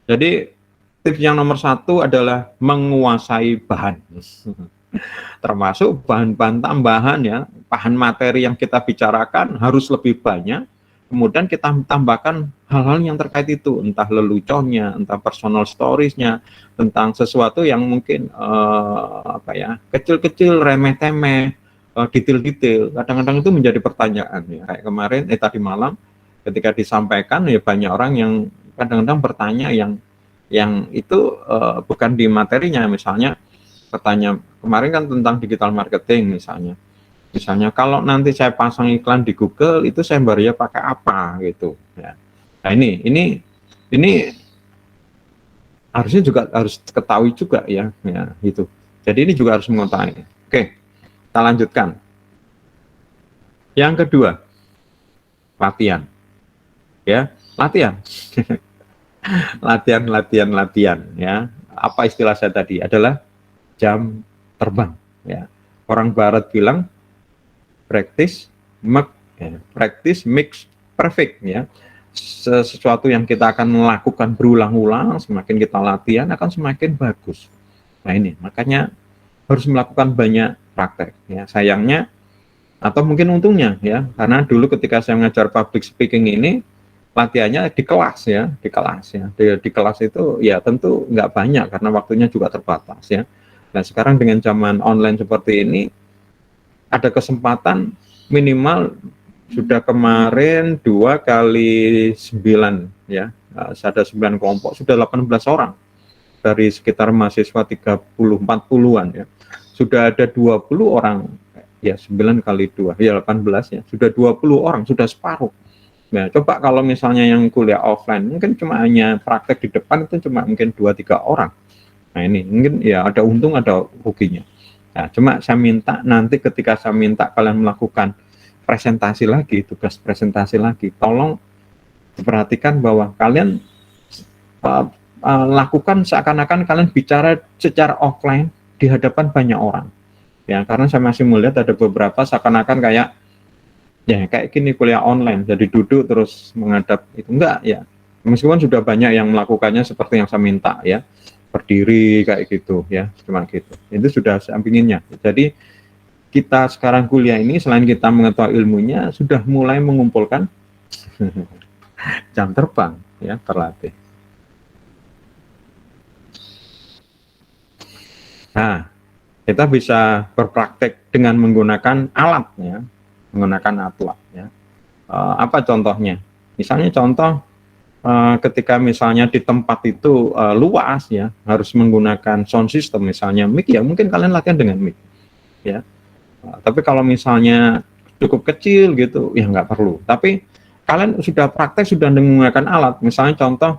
Jadi tips yang nomor satu adalah menguasai bahan. Termasuk bahan-bahan tambahan ya, bahan materi yang kita bicarakan harus lebih banyak. Kemudian kita tambahkan hal-hal yang terkait itu, entah leluconnya, entah personal storiesnya, tentang sesuatu yang mungkin kecil-kecil, remeh-temeh, detail-detail. Kadang-kadang itu menjadi pertanyaan ya. Kayak kemarin, tadi malam, ketika disampaikan ya banyak orang yang kadang-kadang bertanya yang itu bukan di materinya. Misalnya bertanya kemarin kan tentang digital marketing misalnya kalau nanti saya pasang iklan di Google itu saya bayarnya pakai apa gitu ya. Nah ini harusnya juga harus ketahui juga ya gitu. Jadi ini juga harus mengetahui. Oke, kita lanjutkan. Yang kedua, latihan ya, latihan. latihan ya. Apa istilah saya tadi adalah jam terbang ya. Orang barat bilang practice makes perfect ya. Sesuatu yang kita akan melakukan berulang-ulang, semakin kita latihan akan semakin bagus. Nah ini makanya harus melakukan banyak praktek ya. Sayangnya atau mungkin untungnya ya, karena dulu ketika saya mengajar public speaking ini latihannya di kelas ya, di kelas itu ya tentu nggak banyak karena waktunya juga terbatas ya. Nah sekarang dengan zaman online seperti ini ada kesempatan minimal sudah kemarin 2 kali 9 ya, ada 9 kelompok, sudah 18 orang dari sekitar mahasiswa 30-40an ya, sudah ada 20 orang ya, 9 kali 2 ya 18 ya, sudah 20 orang, sudah separuh. Nah coba kalau misalnya yang kuliah offline mungkin cuma hanya praktek di depan itu cuma mungkin 2-3 orang. Nah ini mungkin ya ada untung ada ruginya. Nah cuma saya minta nanti ketika saya minta kalian melakukan presentasi lagi, tugas presentasi lagi, tolong diperhatikan bahwa kalian lakukan seakan-akan kalian bicara secara offline di hadapan banyak orang. Ya karena saya masih melihat ada beberapa seakan-akan kayak gini kuliah online, jadi duduk terus menghadap itu enggak ya. Meskipun sudah banyak yang melakukannya seperti yang saya minta ya. Berdiri kayak gitu ya, cuma gitu. Itu sudah sampinginnya. Jadi kita sekarang kuliah ini selain kita mengetahui ilmunya, sudah mulai mengumpulkan jam terbang ya, terlatih. Nah, kita bisa berpraktek dengan menggunakan alat ya, menggunakan alat ya. Apa contohnya? Misalnya contoh ketika misalnya di tempat itu luas ya, harus menggunakan sound system misalnya mic ya, mungkin kalian latihan dengan mic ya. Tapi kalau misalnya cukup kecil gitu ya nggak perlu. Tapi kalian sudah praktek, sudah menggunakan alat, misalnya contoh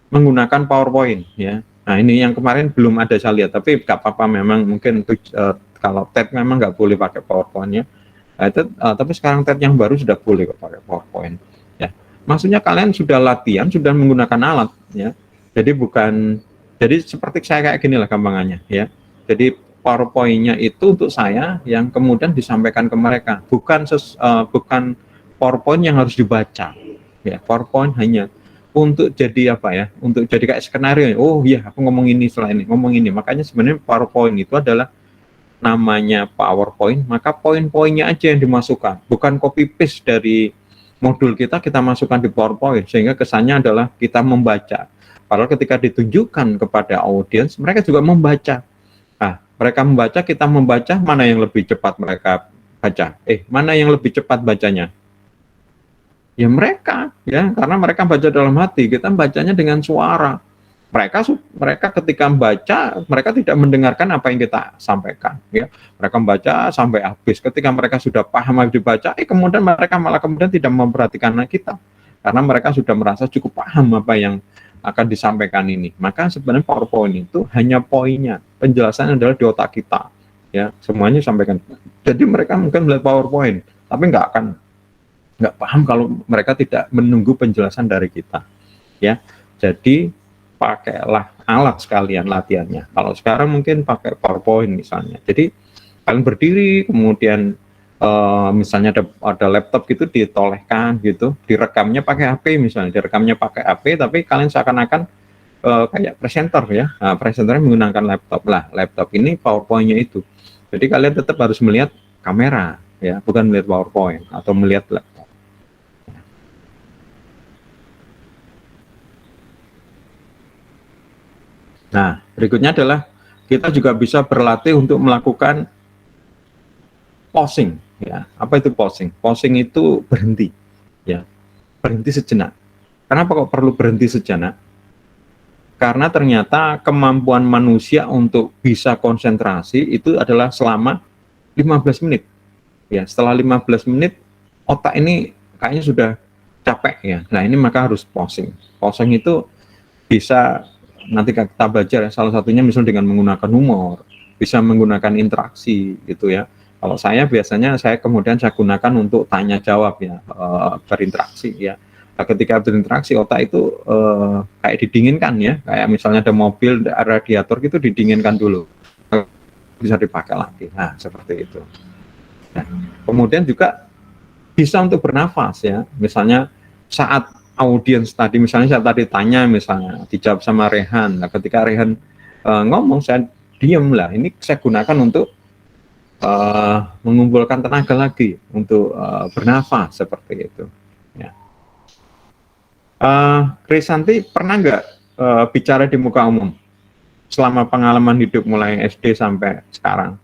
menggunakan PowerPoint ya. Nah ini yang kemarin belum ada saya lihat, tapi nggak apa-apa, memang mungkin kalau TED memang nggak boleh pakai PowerPoint ya. Nah, tapi sekarang TED yang baru sudah boleh pakai PowerPoint ya. Maksudnya kalian sudah latihan, sudah menggunakan alat ya. Jadi seperti saya kayak gini lah gampangannya ya. Jadi PowerPoint-nya itu untuk saya yang kemudian disampaikan ke mereka, bukan PowerPoint yang harus dibaca ya. PowerPoint hanya untuk jadi apa ya, untuk jadi kayak skenario. Oh iya, aku ngomong ini setelah ini, ngomong ini. Makanya sebenarnya PowerPoint itu adalah namanya PowerPoint, maka poin-poinnya aja yang dimasukkan, bukan copy paste dari modul kita masukkan di PowerPoint, sehingga kesannya adalah kita membaca. Padahal ketika ditunjukkan kepada audiens, mereka juga membaca. Nah, mereka membaca, kita membaca, mana yang lebih cepat mereka baca? Mana yang lebih cepat bacanya? Ya mereka, ya, karena mereka baca dalam hati, kita bacanya dengan suara. Mereka ketika membaca, mereka tidak mendengarkan apa yang kita sampaikan, ya. Mereka membaca sampai habis. Ketika mereka sudah paham apa yang dibaca, kemudian mereka malah tidak memperhatikan kita, karena mereka sudah merasa cukup paham apa yang akan disampaikan ini. Maka sebenarnya PowerPoint itu hanya poinnya, penjelasan adalah di otak kita, ya, semuanya disampaikan. Jadi mereka mungkin melihat PowerPoint, tapi nggak paham kalau mereka tidak menunggu penjelasan dari kita, ya. Jadi pakailah alat sekalian latihannya. Kalau sekarang mungkin pakai PowerPoint misalnya. Jadi kalian berdiri, kemudian misalnya ada laptop gitu ditolehkan gitu, direkamnya pakai HP misalnya, direkamnya pakai HP, tapi kalian seakan-akan kayak presenter ya. Nah, presenternya menggunakan laptop lah. Laptop ini PowerPoint-nya itu. Jadi kalian tetap harus melihat kamera ya, bukan melihat PowerPoint atau melihat laptop. Nah, berikutnya adalah kita juga bisa berlatih untuk melakukan pausing ya. Apa itu pausing? Pausing itu berhenti ya. Berhenti sejenak. Kenapa kok perlu berhenti sejenak? Karena ternyata kemampuan manusia untuk bisa konsentrasi itu adalah selama 15 menit. Ya, setelah 15 menit otak ini kayaknya sudah capek ya. Nah, ini maka harus pausing. Pausing itu bisa nanti kita belajar ya, salah satunya misalnya dengan menggunakan humor, bisa menggunakan interaksi gitu ya. Kalau saya biasanya saya gunakan untuk tanya jawab ya, berinteraksi ya. Nah, ketika berinteraksi otak itu kayak didinginkan ya, kayak misalnya ada mobil, ada radiator gitu didinginkan dulu, bisa dipakai lagi. Nah, seperti itu. Nah, kemudian juga bisa untuk bernafas ya, misalnya saat audiens tadi, misalnya saya tadi tanya misalnya dijawab sama Rehan, nah ketika Rehan ngomong saya diem lah, ini saya gunakan untuk mengumpulkan tenaga lagi untuk bernafas seperti itu. Ya. Krisanti pernah nggak bicara di muka umum selama pengalaman hidup mulai SD sampai sekarang?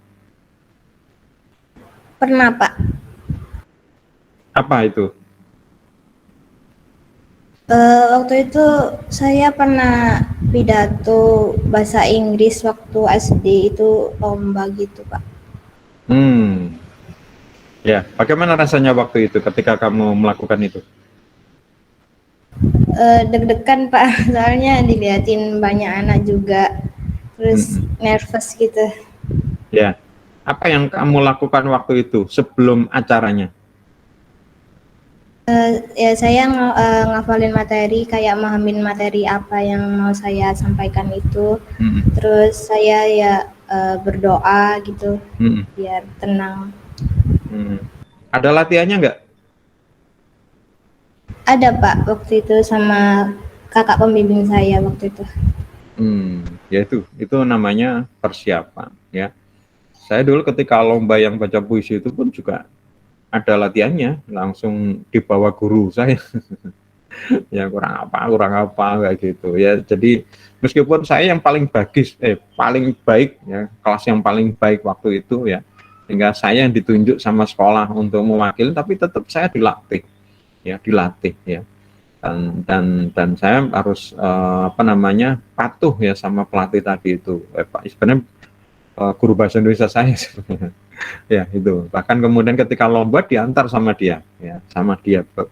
Pernah, Pak. Apa itu? Waktu itu saya pernah pidato bahasa Inggris waktu SD, itu lomba gitu, Pak. Ya, bagaimana rasanya waktu itu ketika kamu melakukan itu? Deg-degan, Pak, soalnya diliatin banyak anak juga, terus nervous gitu. Ya, apa yang kamu lakukan waktu itu sebelum acaranya? Ya saya ngafalin materi, kayak memahami materi apa yang mau saya sampaikan itu. Terus saya ya berdoa gitu, biar tenang. Ada latihannya nggak? Ada, Pak, waktu itu sama kakak pembimbing saya waktu itu. Ya itu namanya persiapan ya. Saya dulu ketika lomba yang baca puisi itu pun juga ada latihannya, langsung dibawa guru saya. Ya kurang apa kayak gitu ya. Jadi meskipun saya yang paling paling baik ya, kelas yang paling baik waktu itu ya, sehingga saya yang ditunjuk sama sekolah untuk mewakili, tapi tetap saya dilatih ya, dan saya harus patuh ya sama pelatih tadi itu. Pak sebenarnya guru bahasa Indonesia saya sebenarnya. Ya itu, bahkan kemudian ketika lomba diantar sama dia ya,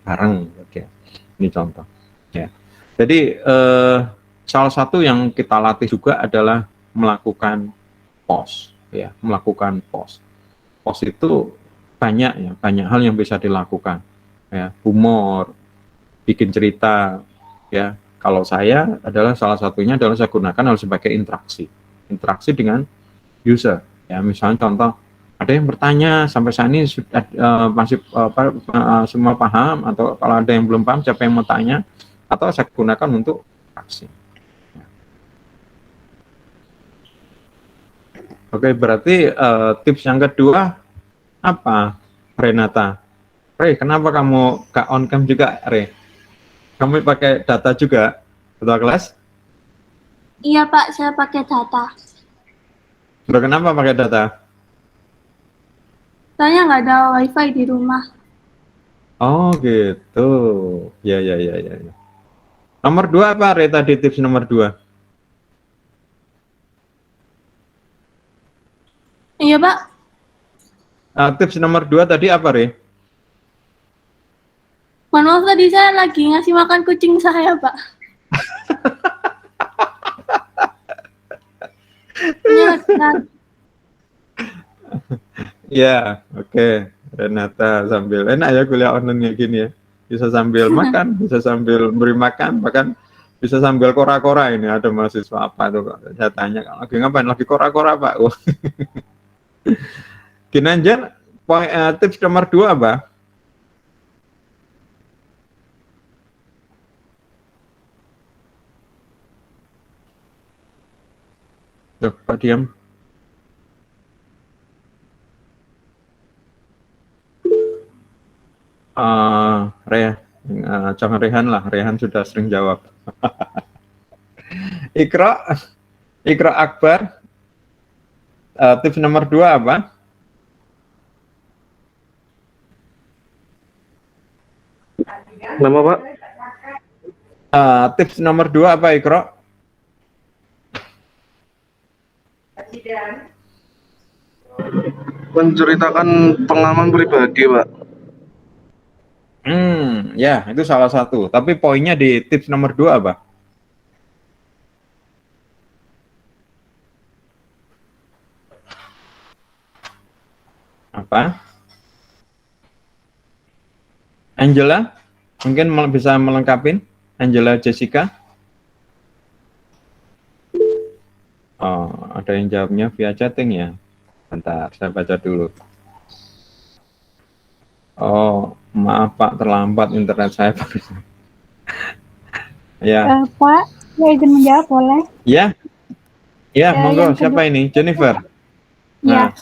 bareng ya. Ini contoh ya. Jadi salah satu yang kita latih juga adalah melakukan pause ya, melakukan pause. Pause itu banyak hal yang bisa dilakukan ya, humor, bikin cerita ya. Kalau saya adalah salah satunya adalah saya gunakan harus sebagai interaksi dengan user ya. Misalnya contoh, ada yang bertanya sampai saat ini sudah masih semua paham, atau kalau ada yang belum paham siapa yang mau tanya, atau saya gunakan untuk aksi. Oke, berarti tips yang kedua apa, Renata? Kenapa kamu gak on cam juga, Kamu pakai data juga, ketua kelas? Iya, Pak, saya pakai data. Loh, kenapa pakai data? Soalnya nggak ada wifi di rumah. Oh gitu, ya. Nomor 2 apa, tadi tips nomor 2? Iya, Pak. Tips nomor 2 tadi apa, Mohon maaf, tadi saya lagi ngasih makan kucing saya, Pak. Ya, oke. Renata sambil enak ya kuliah online kayak gini ya. Bisa sambil makan, bisa sambil beri makan, bahkan bisa sambil kora-kora. Ini ada mahasiswa apa tuh, saya tanya, lagi ngapain? Lagi kora-kora, Pak. Ginanjar, tips nomor 2 apa? Tuh, Pak diam. Jangan Rehan lah, Rehan sudah sering jawab. Ikra, Ikra Akbar, tips nomor 2 apa? Nama Pak? Tips nomor 2 apa, Ikra? Menceritakan pengalaman pribadi, Pak. Ya, itu salah satu. Tapi poinnya di tips nomor 2 apa? Apa? Angela, mungkin bisa melengkapi. Angela Jessica. Oh, ada yang jawabnya via chatting ya. Bentar, saya baca dulu. Oh, maaf Pak, terlambat internet saya. Ya. Pak, saya izin menjawab boleh? Ya, ya, monggo. yang Siapa ini? Jennifer. Ya,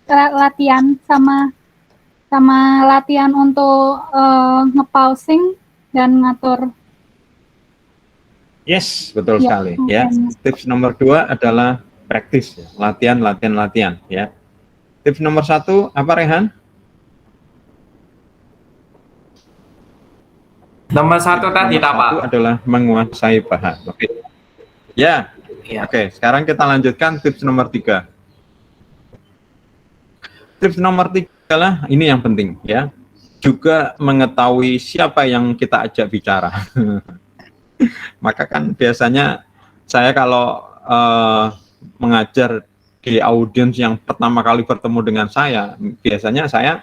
latihan sama latihan untuk ngepausing dan ngatur. Yes, betul Ya, sekali. Ya, tips nomor 2 adalah praktis, ya. Latihan. Ya. Tips nomor 1 apa, Rehan? Nomor 1 tadi Nomor Pak. 1 adalah menguasai bahasa. Oke. Ya. Ya. Oke, sekarang kita lanjutkan tips nomor 3. Tips nomor 3 adalah ini yang penting, ya. Juga mengetahui siapa yang kita ajak bicara. Maka kan biasanya saya kalau mengajar di audiens yang pertama kali bertemu dengan saya, biasanya saya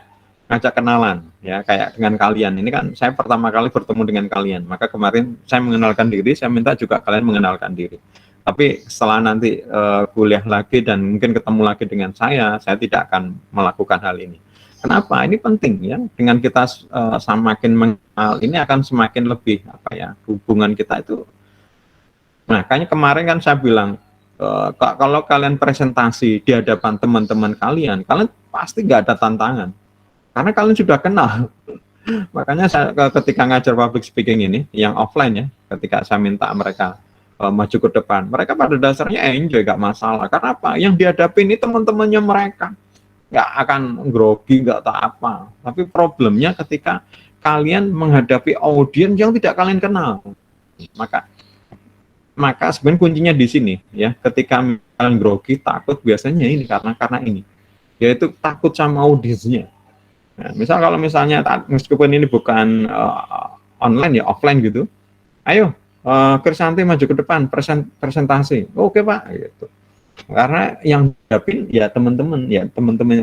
ngajak kenalan, ya, kayak dengan kalian. Ini kan saya pertama kali bertemu dengan kalian, maka kemarin saya mengenalkan diri, saya minta juga kalian mengenalkan diri. Tapi setelah nanti kuliah lagi dan mungkin ketemu lagi dengan saya tidak akan melakukan hal ini. Kenapa? Ini penting, ya. Dengan kita semakin mengenal, ini akan semakin lebih hubungan kita itu. Nah, kayaknya kemarin kan saya bilang kalau kalian presentasi di hadapan teman-teman kalian pasti nggak ada tantangan karena kalian sudah kenal. Makanya saya ketika ngajar public speaking ini yang offline, ya, ketika saya minta mereka maju ke depan, mereka pada dasarnya enjoy, nggak masalah. Karena apa? Yang dihadapi ini teman-temannya mereka. Nggak akan grogi, nggak tak apa. Tapi problemnya ketika kalian menghadapi audiens yang tidak kalian kenal, maka sebenarnya kuncinya di sini, ya. Ketika kalian grogi, takut, biasanya ini karena ini, yaitu takut sama audiensnya. Nah, kalau misalnya meskipun ini bukan online, ya, offline gitu, ayo Krisanti maju ke depan presentasi. Oke Pak, gitu. Karena yang dihadapin ya teman-teman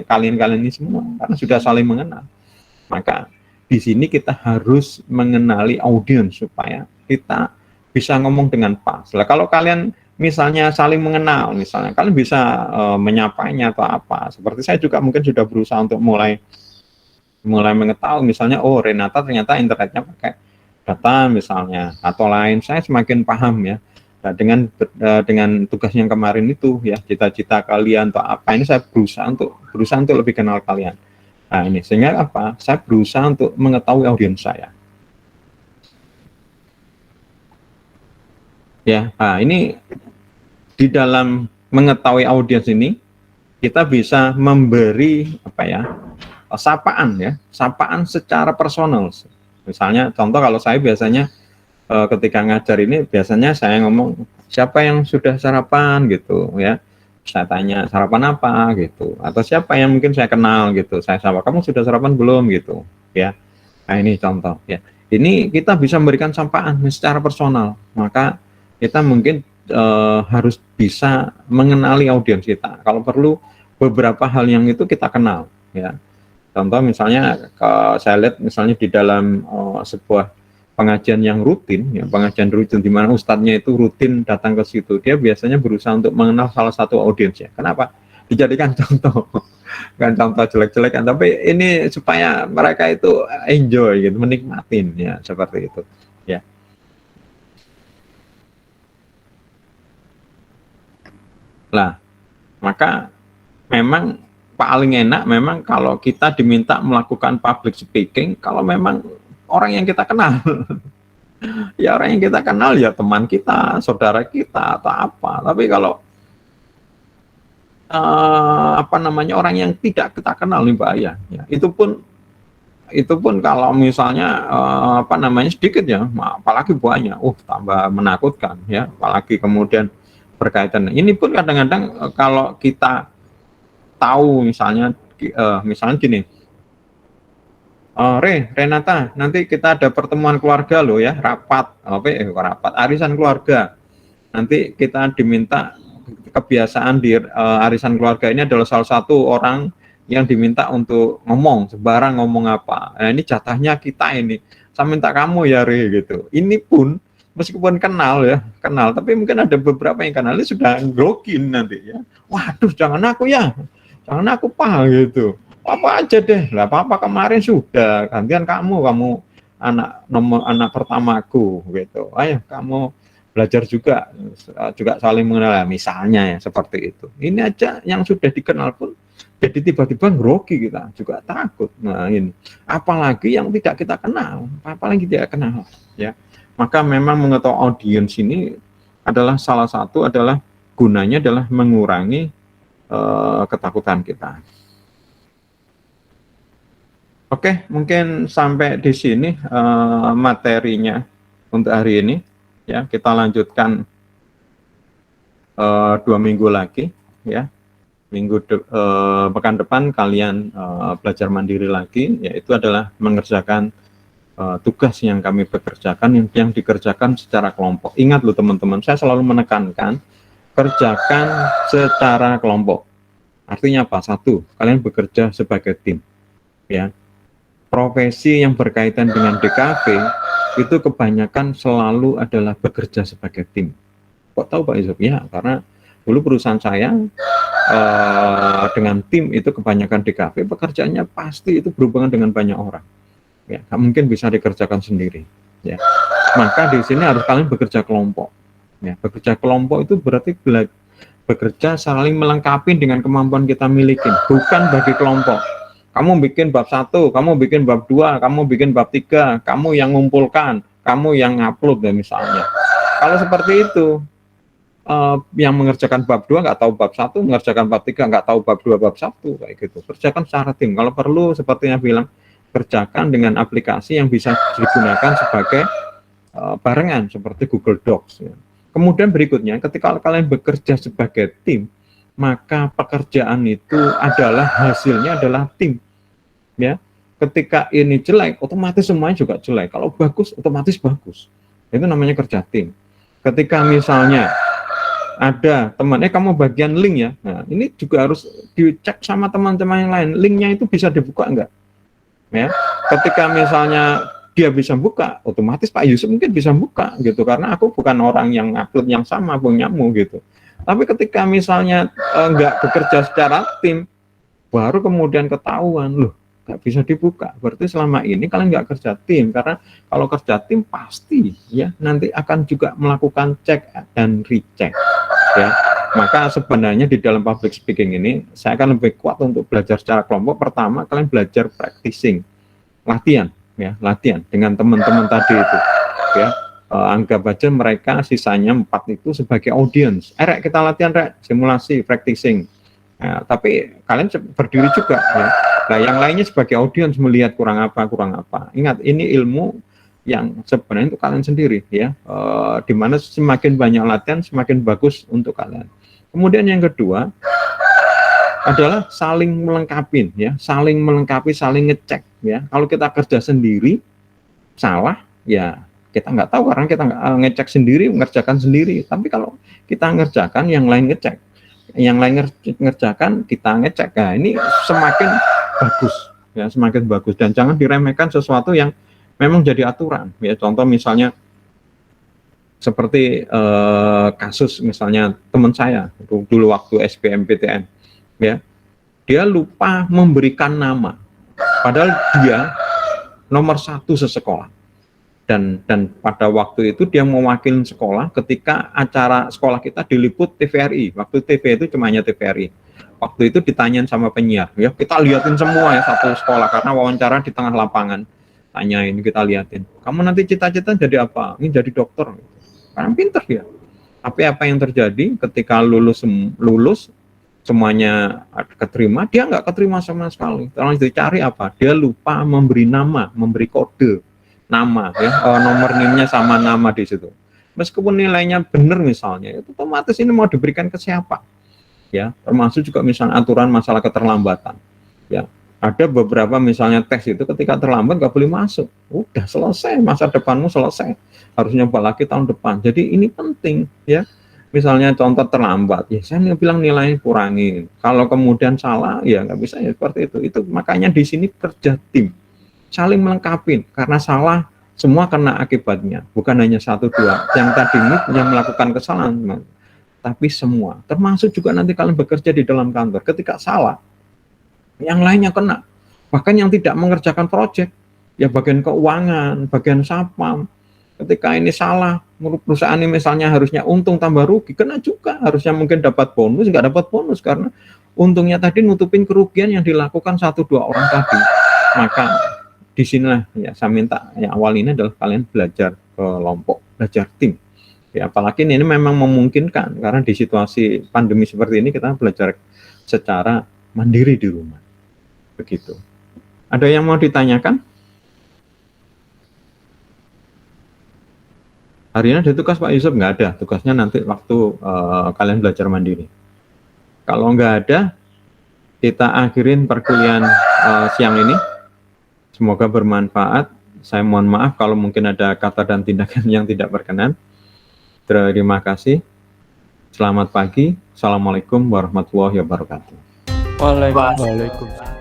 kalian ini semua, karena sudah saling mengenal. Maka di sini kita harus mengenali audiens supaya kita bisa ngomong dengan pas. Lah kalau kalian misalnya saling mengenal, misalnya kalian bisa menyapanya atau apa. Seperti saya juga mungkin sudah berusaha untuk mulai mengetahui, misalnya Renata ternyata internetnya pakai data misalnya atau lain. Saya semakin paham, ya. Nah, dengan tugas yang kemarin itu, ya, cita-cita kalian atau apa, ini saya berusaha untuk lebih kenal kalian. Nah, ini sehingga apa? Saya berusaha untuk mengetahui audiens saya. Ya, nah, ini di dalam mengetahui audiens ini kita bisa memberi sapaan secara personal. Misalnya contoh, kalau saya biasanya ketika ngajar ini biasanya saya ngomong siapa yang sudah sarapan gitu, ya. Saya tanya sarapan apa gitu, atau siapa yang mungkin saya kenal gitu, saya sapa, kamu sudah sarapan belum gitu, ya. Nah, ini contoh, ya. Ini kita bisa memberikan sapaan secara personal, maka kita mungkin harus bisa mengenali audiens kita. Kalau perlu beberapa hal yang itu kita kenal, ya. Contoh misalnya saya lihat misalnya di dalam sebuah pengajian yang rutin, ya, pengajian rutin di mana ustadznya itu rutin datang ke situ, dia biasanya berusaha untuk mengenal salah satu audiensnya. Kenapa? Dijadikan contoh, bukan contoh jelek-jelekan, tapi ini supaya mereka itu enjoy, gitu, menikmatin, ya, seperti itu, ya. Lah, maka memang paling enak memang kalau kita diminta melakukan public speaking kalau memang orang yang kita kenal. Ya orang yang kita kenal ya teman kita, saudara kita atau apa. Tapi kalau apa namanya orang yang tidak kita kenal nih bahaya. Ya, itu pun kalau misalnya apa namanya sedikit ya, apalagi banyak, tambah menakutkan ya. Apalagi kemudian berkaitan. Ini pun kadang-kadang kalau kita tahu misalnya gini. Renata, nanti kita ada pertemuan keluarga loh ya, rapat arisan keluarga. Nanti kita diminta kebiasaan di arisan keluarga ini adalah salah satu orang yang diminta untuk ngomong, sembarang ngomong apa. Nah, ini jatahnya kita ini. Saya minta kamu ya, Re, gitu. Ini pun meskipun kenal, tapi mungkin ada beberapa yang kenal ini sudah grokin nanti ya. Waduh, jangan aku ya. Jangan aku Pak gitu. Apa aja deh, lah Papa kemarin sudah, gantian kamu anak pertamaku gitu. Ayo kamu belajar juga saling mengenal misalnya ya seperti itu. Ini aja yang sudah dikenal pun jadi tiba-tiba grogi kita juga takut. Nah ini apalagi yang tidak kita kenal, apalagi tidak kenal ya. Maka memang mengetahui audiens ini adalah salah satu gunanya adalah mengurangi ketakutan kita. Oke, mungkin sampai di sini materinya untuk hari ini. Ya, kita lanjutkan 2 minggu lagi. Ya, pekan depan kalian belajar mandiri lagi. Yaitu adalah mengerjakan tugas yang kami bekerjakan yang dikerjakan secara kelompok. Ingat loh teman-teman, saya selalu menekankan kerjakan secara kelompok. Artinya apa? Satu, kalian bekerja sebagai tim. Ya. Profesi yang berkaitan dengan DKV itu kebanyakan selalu adalah bekerja sebagai tim. Kok tahu Pak Yusuf? Ya, karena dulu perusahaan saya dengan tim itu kebanyakan DKV, pekerjaannya pasti itu berhubungan dengan banyak orang. Ya, nggak mungkin bisa dikerjakan sendiri. Ya, maka di sini harus kalian bekerja kelompok. Ya, bekerja kelompok itu berarti bekerja saling melengkapi dengan kemampuan kita miliki, bukan bagi kelompok. Kamu bikin bab 1, kamu bikin bab 2, kamu bikin bab 3, kamu yang ngumpulkan, kamu yang ngupload ya misalnya. Kalau seperti itu, yang mengerjakan bab 2 nggak tahu bab 1, mengerjakan bab 3 nggak tahu bab 2, bab 1, kayak gitu. Kerjakan secara tim. Kalau perlu, sepertinya bilang, kerjakan dengan aplikasi yang bisa digunakan sebagai barengan, seperti Google Docs. Ya. Kemudian berikutnya, ketika kalian bekerja sebagai tim, maka pekerjaan itu hasilnya adalah tim. Ya, ketika ini jelek, otomatis semuanya juga jelek. Kalau bagus, otomatis bagus. Itu namanya kerja tim. Ketika misalnya ada teman, kamu bagian link ya. Nah, ini juga harus dicek sama teman-teman yang lain. Linknya itu bisa dibuka enggak? Ya, ketika misalnya dia bisa buka, otomatis Pak Yusuf mungkin bisa buka gitu. Karena aku bukan orang yang upload yang sama punyamu gitu. Tapi ketika misalnya enggak bekerja secara tim, baru kemudian ketahuan loh. Nggak bisa dibuka, berarti selama ini kalian nggak kerja tim, karena kalau kerja tim pasti ya nanti akan juga melakukan cek dan recheck ya. Maka sebenarnya di dalam public speaking ini saya akan lebih kuat untuk belajar secara kelompok. Pertama kalian belajar practicing, latihan dengan teman-teman tadi itu ya. Anggap aja mereka sisanya 4 itu sebagai audience. Kita latihan simulasi practicing. Nah, tapi kalian berdiri juga ya. Nah, yang lainnya sebagai audiens melihat kurang apa. Ingat, ini ilmu yang sebenarnya untuk kalian sendiri ya. Dimana semakin banyak latihan semakin bagus untuk kalian. Kemudian yang kedua adalah saling melengkapi ya, saling ngecek ya. Kalau kita kerja sendiri salah ya kita nggak tahu karena kita nggak ngecek sendiri, mengerjakan sendiri. Tapi kalau kita ngerjakan, yang lain ngecek. Yang lain ngerjakan, kita ngecek. Nah, ini semakin bagus ya, semakin bagus, dan jangan diremehkan sesuatu yang memang jadi aturan ya. Contoh misalnya seperti kasus misalnya teman saya dulu waktu SBMPTN ya, dia lupa memberikan nama padahal dia nomor 1 sesekolah dan pada waktu itu dia mewakili sekolah ketika acara sekolah kita diliput TVRI. Waktu TV itu cuma hanya TVRI. Waktu itu ditanyain sama penyiar, ya kita liatin semua ya satu sekolah karena wawancara di tengah lapangan. Tanyain, kita liatin. Kamu nanti cita-cita jadi apa? Ini jadi dokter. Karena pinter ya. Tapi apa yang terjadi ketika lulus semuanya keterima, dia nggak keterima sama sekali. Terus dicari apa? Dia lupa memberi nama, memberi kode nama, ya nomor NIM-nya sama nama di situ. Meskipun nilainya benar misalnya, itu otomatis ini mau diberikan ke siapa? Ya, termasuk juga misalnya aturan masalah keterlambatan. Ya, ada beberapa misalnya tes itu ketika terlambat nggak boleh masuk. Udah selesai, masa depanmu selesai. Harus nyoba lagi tahun depan. Jadi ini penting ya. Misalnya contoh terlambat, ya saya bilang nilainya kurangin. Kalau kemudian salah, ya nggak bisa ya seperti itu. Itu makanya di sini kerja tim, saling melengkapi. Karena salah, semua kena akibatnya. Bukan hanya satu dua. Yang tadi yang melakukan kesalahan, tapi semua. Termasuk juga nanti kalian bekerja di dalam kantor. Ketika salah, yang lainnya kena. Bahkan yang tidak mengerjakan proyek, ya bagian keuangan, bagian sapam. Ketika ini salah, perusahaan ini misalnya harusnya untung tambah rugi, kena juga. Harusnya mungkin dapat bonus, nggak dapat bonus karena untungnya tadi nutupin kerugian yang dilakukan 1-2 orang tadi. Maka disinilah ya saya minta yang awal ini adalah kalian belajar kelompok, belajar tim. Ya, apalagi ini memang memungkinkan karena di situasi pandemi seperti ini kita belajar secara mandiri di rumah. Begitu. Ada yang mau ditanyakan? Hari ini ada tugas Pak Yusuf? Nggak ada. Tugasnya nanti waktu kalian belajar mandiri. Kalau nggak ada, kita akhirin perkuliahan siang ini. Semoga bermanfaat. Saya mohon maaf kalau mungkin ada kata dan tindakan yang tidak berkenan. Terima kasih. Selamat pagi. Assalamualaikum warahmatullahi wabarakatuh. Waalaikumsalam.